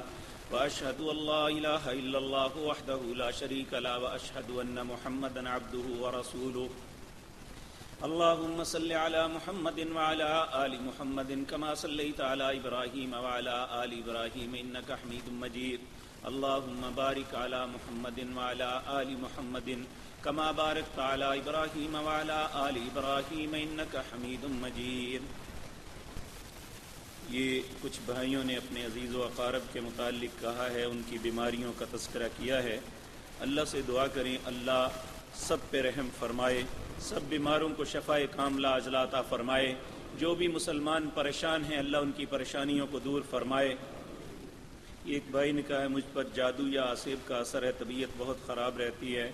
واشهد ان لا اله الا الله وحده لا شريك له، واشهد ان محمدا عبده ورسوله۔ اللهم صل على محمد وعلى آل محمد كما صليت على إبراهيم وعلى آل إبراهيم إنك حميد مجيد۔ اللهم بارك على محمد وعلى آل محمد كما باركت على إبراهيم وعلى آل إبراهيم إنك حميد مجيد۔ یہ کچھ بھائیوں نے اپنے عزیز و اقارب کے متعلق کہا ہے، ان کی بیماریوں کا تذکرہ کیا ہے۔ اللہ سے دعا کریں اللہ سب پہ رحم فرمائے، سب بیماروں کو شفائے کاملہ عاجلہ عطا فرمائے۔ جو بھی مسلمان پریشان ہیں اللہ ان کی پریشانیوں کو دور فرمائے۔ ایک بھائی نے کہا ہے مجھ پر جادو یا آسیب کا اثر ہے، طبیعت بہت خراب رہتی ہے۔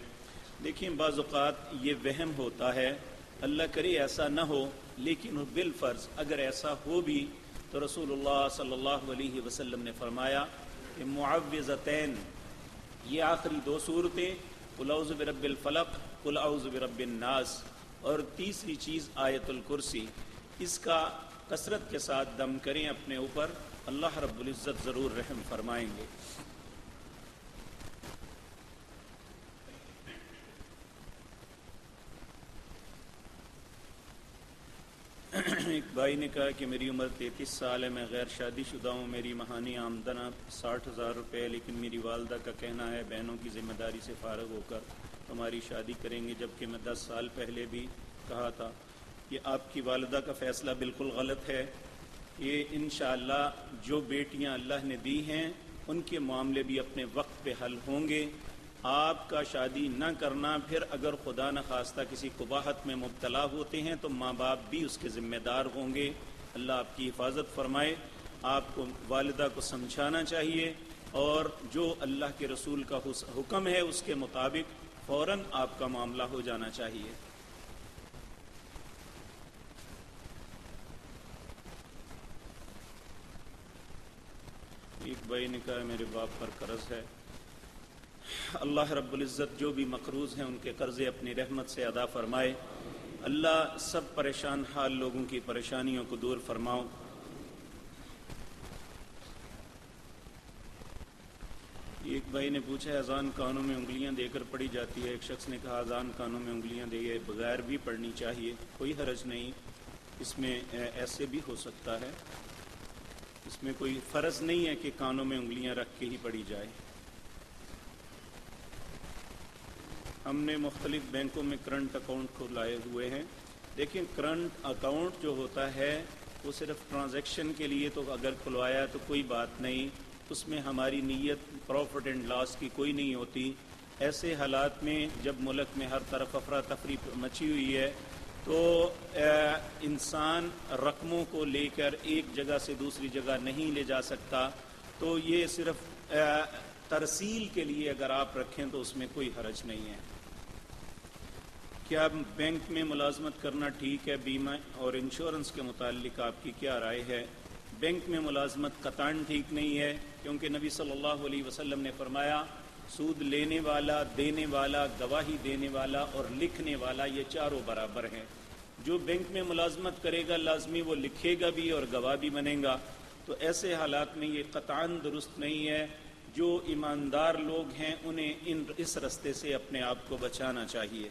دیکھیں بعض اوقات یہ وہم ہوتا ہے، اللہ کرے ایسا نہ ہو، لیکن بالفرض اگر ایسا ہو بھی تو رسول اللہ صلی اللہ علیہ وسلم نے فرمایا کہ معوذتین یہ آخری 2 صورتیں قل اعوذ برب الفلق قل اعوذ برب الناس، اور تیسری چیز آیت الکرسی، اس کا کثرت کے ساتھ دم کریں اپنے اوپر، اللہ رب العزت ضرور رحم فرمائیں گے۔ ایک بھائی نے کہا کہ میری عمر 33 سال ہے، میں غیر شادی شدہ ہوں، میری ماہانہ آمدن 60,000 روپے، لیکن میری والدہ کا کہنا ہے بہنوں کی ذمہ داری سے فارغ ہو کر ہماری شادی کریں گے، جبکہ میں 10 سال پہلے بھی کہا تھا۔ یہ آپ کی والدہ کا فیصلہ بالکل غلط ہے۔ یہ انشاءاللہ جو بیٹیاں اللہ نے دی ہیں ان کے معاملے بھی اپنے وقت پہ حل ہوں گے۔ آپ کا شادی نہ کرنا، پھر اگر خدا نخواستہ کسی قباحت میں مبتلا ہوتے ہیں تو ماں باپ بھی اس کے ذمہ دار ہوں گے۔ اللہ آپ کی حفاظت فرمائے۔ آپ کو والدہ کو سمجھانا چاہیے، اور جو اللہ کے رسول کا حکم ہے اس کے مطابق فوراً آپ کا معاملہ ہو جانا چاہیے۔ ایک بھائی نے کہا میرے باپ پر قرض ہے، اللہ رب العزت جو بھی مقروض ہیں ان کے قرضے اپنی رحمت سے ادا فرمائے۔ اللہ سب پریشان حال لوگوں کی پریشانیوں کو دور فرماؤ۔ ایک بھائی نے پوچھا ہے اذان کانوں میں انگلیاں دے کر پڑھی جاتی ہے، ایک شخص نے کہا اذان کانوں میں انگلیاں دے بغیر بھی پڑھنی چاہیے، کوئی حرج نہیں، اس میں ایسے بھی ہو سکتا ہے، اس میں کوئی فرض نہیں ہے کہ کانوں میں انگلیاں رکھ کے ہی پڑھی جائے۔ ہم نے مختلف بینکوں میں کرنٹ اکاؤنٹ کھلائے ہوئے ہیں۔ دیکھیں کرنٹ اکاؤنٹ جو ہوتا ہے وہ صرف ٹرانزیکشن کے لیے تو اگر کھلوایا تو کوئی بات نہیں، اس میں ہماری نیت پروفٹ اینڈ لاس کی کوئی نہیں ہوتی۔ ایسے حالات میں جب ملک میں ہر طرف افراتفری مچی ہوئی ہے تو انسان رقموں کو لے کر ایک جگہ سے دوسری جگہ نہیں لے جا سکتا، تو یہ صرف ترسیل کے لیے اگر آپ رکھیں تو اس میں کوئی حرج نہیں ہے۔ کیا بینک میں ملازمت کرنا ٹھیک ہے؟ بیمہ اور انشورنس کے متعلق آپ کی کیا رائے ہے؟ بینک میں ملازمت قطعاً ٹھیک نہیں ہے، کیونکہ نبی صلی اللہ علیہ وسلم نے فرمایا سود لینے والا، دینے والا، گواہی دینے والا اور لکھنے والا یہ چاروں برابر ہیں۔ جو بینک میں ملازمت کرے گا لازمی وہ لکھے گا بھی اور گواہ بھی بنے گا، تو ایسے حالات میں یہ قطعاً درست نہیں ہے۔ جو ایماندار لوگ ہیں انہیں اس رستے سے اپنے آپ کو بچانا چاہیے۔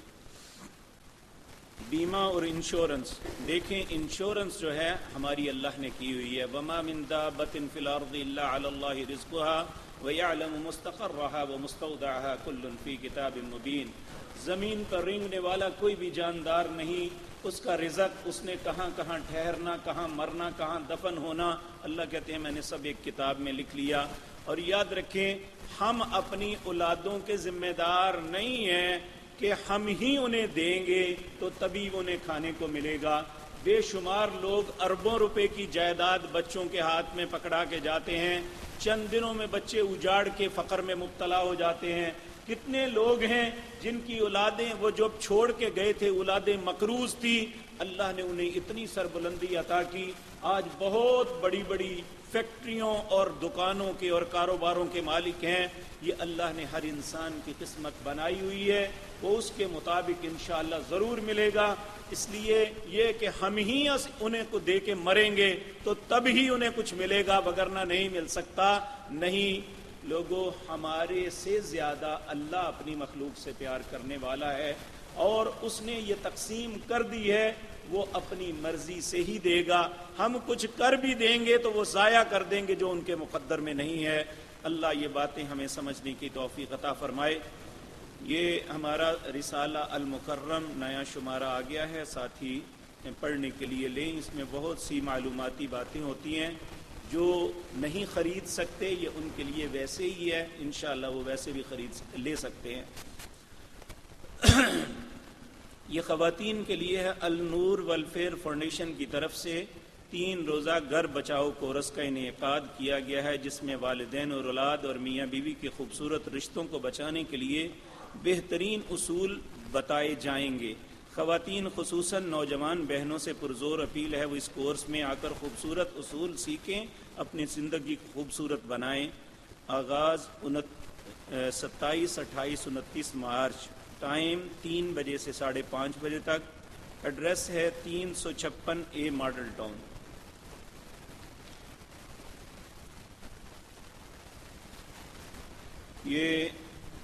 بیمہ اور انشورنس، دیکھیں انشورنس جو ہے ہماری اللہ نے کی ہوئی ہے، وَمَا مِن دَابَّةٍ فِي الْأَرْضِ إِلَّا عَلَى اللَّهِ رِزْقُهَا وَيَعْلَمُ مُسْتَقَرَّهَا وَمُسْتَوْدَعَهَا كُلٌّ فِي كِتَابٍ مُبِينٍ۔ زمین پر رینگنے والا کوئی بھی جاندار نہیں، اس کا رزق اس نے کہاں کہاں ٹھہرنا، کہاں مرنا، کہاں دفن ہونا، اللہ کہتے ہیں میں نے سب ایک کتاب میں لکھ لیا۔ اور یاد رکھیں ہم اپنی اولادوں کے ذمہ دار نہیں ہیں کہ ہم ہی انہیں دیں گے تو تبھی انہیں کھانے کو ملے گا۔ بے شمار لوگ اربوں روپے کی جائیداد بچوں کے ہاتھ میں پکڑا کے جاتے ہیں، چند دنوں میں بچے اجاڑ کے فقر میں مبتلا ہو جاتے ہیں۔ کتنے لوگ ہیں جن کی اولادیں وہ جو چھوڑ کے گئے تھے اولادیں مقروض تھی، اللہ نے انہیں اتنی سربلندی عطا کی، آج بہت بڑی بڑی فیکٹریوں اور دکانوں کے اور کاروباروں کے مالک ہیں۔ یہ اللہ نے ہر انسان کی قسمت بنائی ہوئی ہے، وہ اس کے مطابق انشاءاللہ ضرور ملے گا۔ اس لیے یہ کہ ہم ہی انہیں کو دے کے مریں گے تو تب ہی انہیں کچھ ملے گا، وگرنہ نہیں مل سکتا۔ نہیں لوگوں، ہمارے سے زیادہ اللہ اپنی مخلوق سے پیار کرنے والا ہے، اور اس نے یہ تقسیم کر دی ہے، وہ اپنی مرضی سے ہی دے گا۔ ہم کچھ کر بھی دیں گے تو وہ ضائع کر دیں گے جو ان کے مقدر میں نہیں ہے۔ اللہ یہ باتیں ہمیں سمجھنے کی توفیق عطا فرمائے۔ یہ ہمارا رسالہ المکرم نیا شمارہ آ گیا ہے، ساتھی پڑھنے کے لیے لیں۔ اس میں بہت سی معلوماتی باتیں ہوتی ہیں، جو نہیں خرید سکتے یہ ان کے لیے ویسے ہی ہے، انشاءاللہ وہ ویسے بھی لے سکتے ہیں۔ یہ خواتین کے لیے ہے۔ النور ویلفیئر فاؤنڈیشن کی طرف سے 3 روزہ گھر بچاؤ کورس کا انعقاد کیا گیا ہے، جس میں والدین اور اولاد اور میاں بیوی کے خوبصورت رشتوں کو بچانے کے لیے بہترین اصول بتائے جائیں گے۔ خواتین خصوصاً نوجوان بہنوں سے پرزور اپیل ہے وہ اس کورس میں آ کر خوبصورت اصول سیکھیں، اپنی زندگی کو خوبصورت بنائیں۔ آغاز 27, 28, 29 مارچ، ٹائم 3 بجے سے 5:30 بجے تک، ایڈریس ہے 356A ماڈل ٹاؤن۔ یہ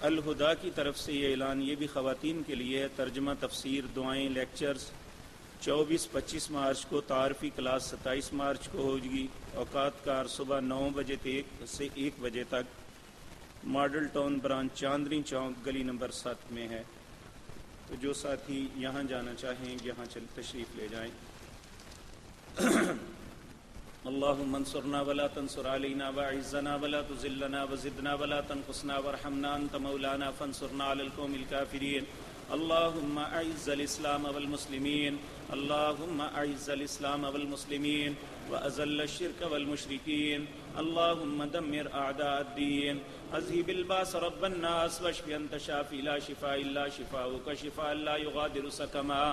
الہدا کی طرف سے یہ اعلان یہ بھی خواتین کے لیے ہے۔ ترجمہ، تفسیر، دعائیں، لیکچرز 24-25 مارچ کو، تعارفی کلاس 27 مارچ کو ہوگی۔ اوقات کار صبح 9 بجے سے 1 بجے تک، model town branch Chandni Chowk گلی نمبر 7 میں ہے۔ تو جو ساتھی یہاں جانا چاہیں یہاں تشریف لے جائیں۔ اللهم انصرنا ولا تنصر علينا واعزنا ولا تذلنا وزدنا ولا تنقصنا وارحمنا انت مولانا فانصرنا على القوم الكافرين۔ اللهم اعز الاسلام والمسلمين، اللهم اعز الاسلام والمسلمين واذل الشرك والمشركين، اللهم دمر اعداء الدين، اذهب الباس رب الناس واشف انت شافي لا شفاء الا شفاؤك شفاء لا يغادر سقما،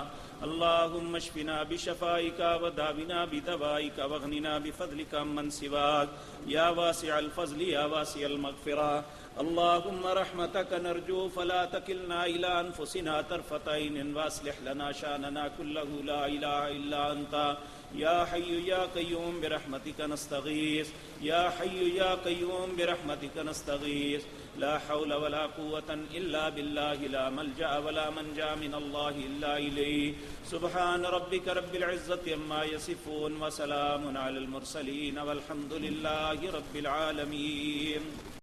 اللهم اشفنا بشفائك وداونا بدوائك واغننا بفضلك عمن سواك يا واسع الفضل يا واسع المغفرة، اللهم رحمتك نرجو فلا تكلنا إلى أنفسنا طرفة عين واصلح لنا شأننا كله لا إله إلا أنت يا حي يا قيوم برحمتك نستغيث، يا حي يا قيوم برحمتك نستغيث، لا حول ولا قوة إلا بالله، لا ملجأ ولا منجا من الله إلا إليه، سبحان ربك رب العزة عما يصفون وسلام على المرسلين والحمد لله رب العالمين۔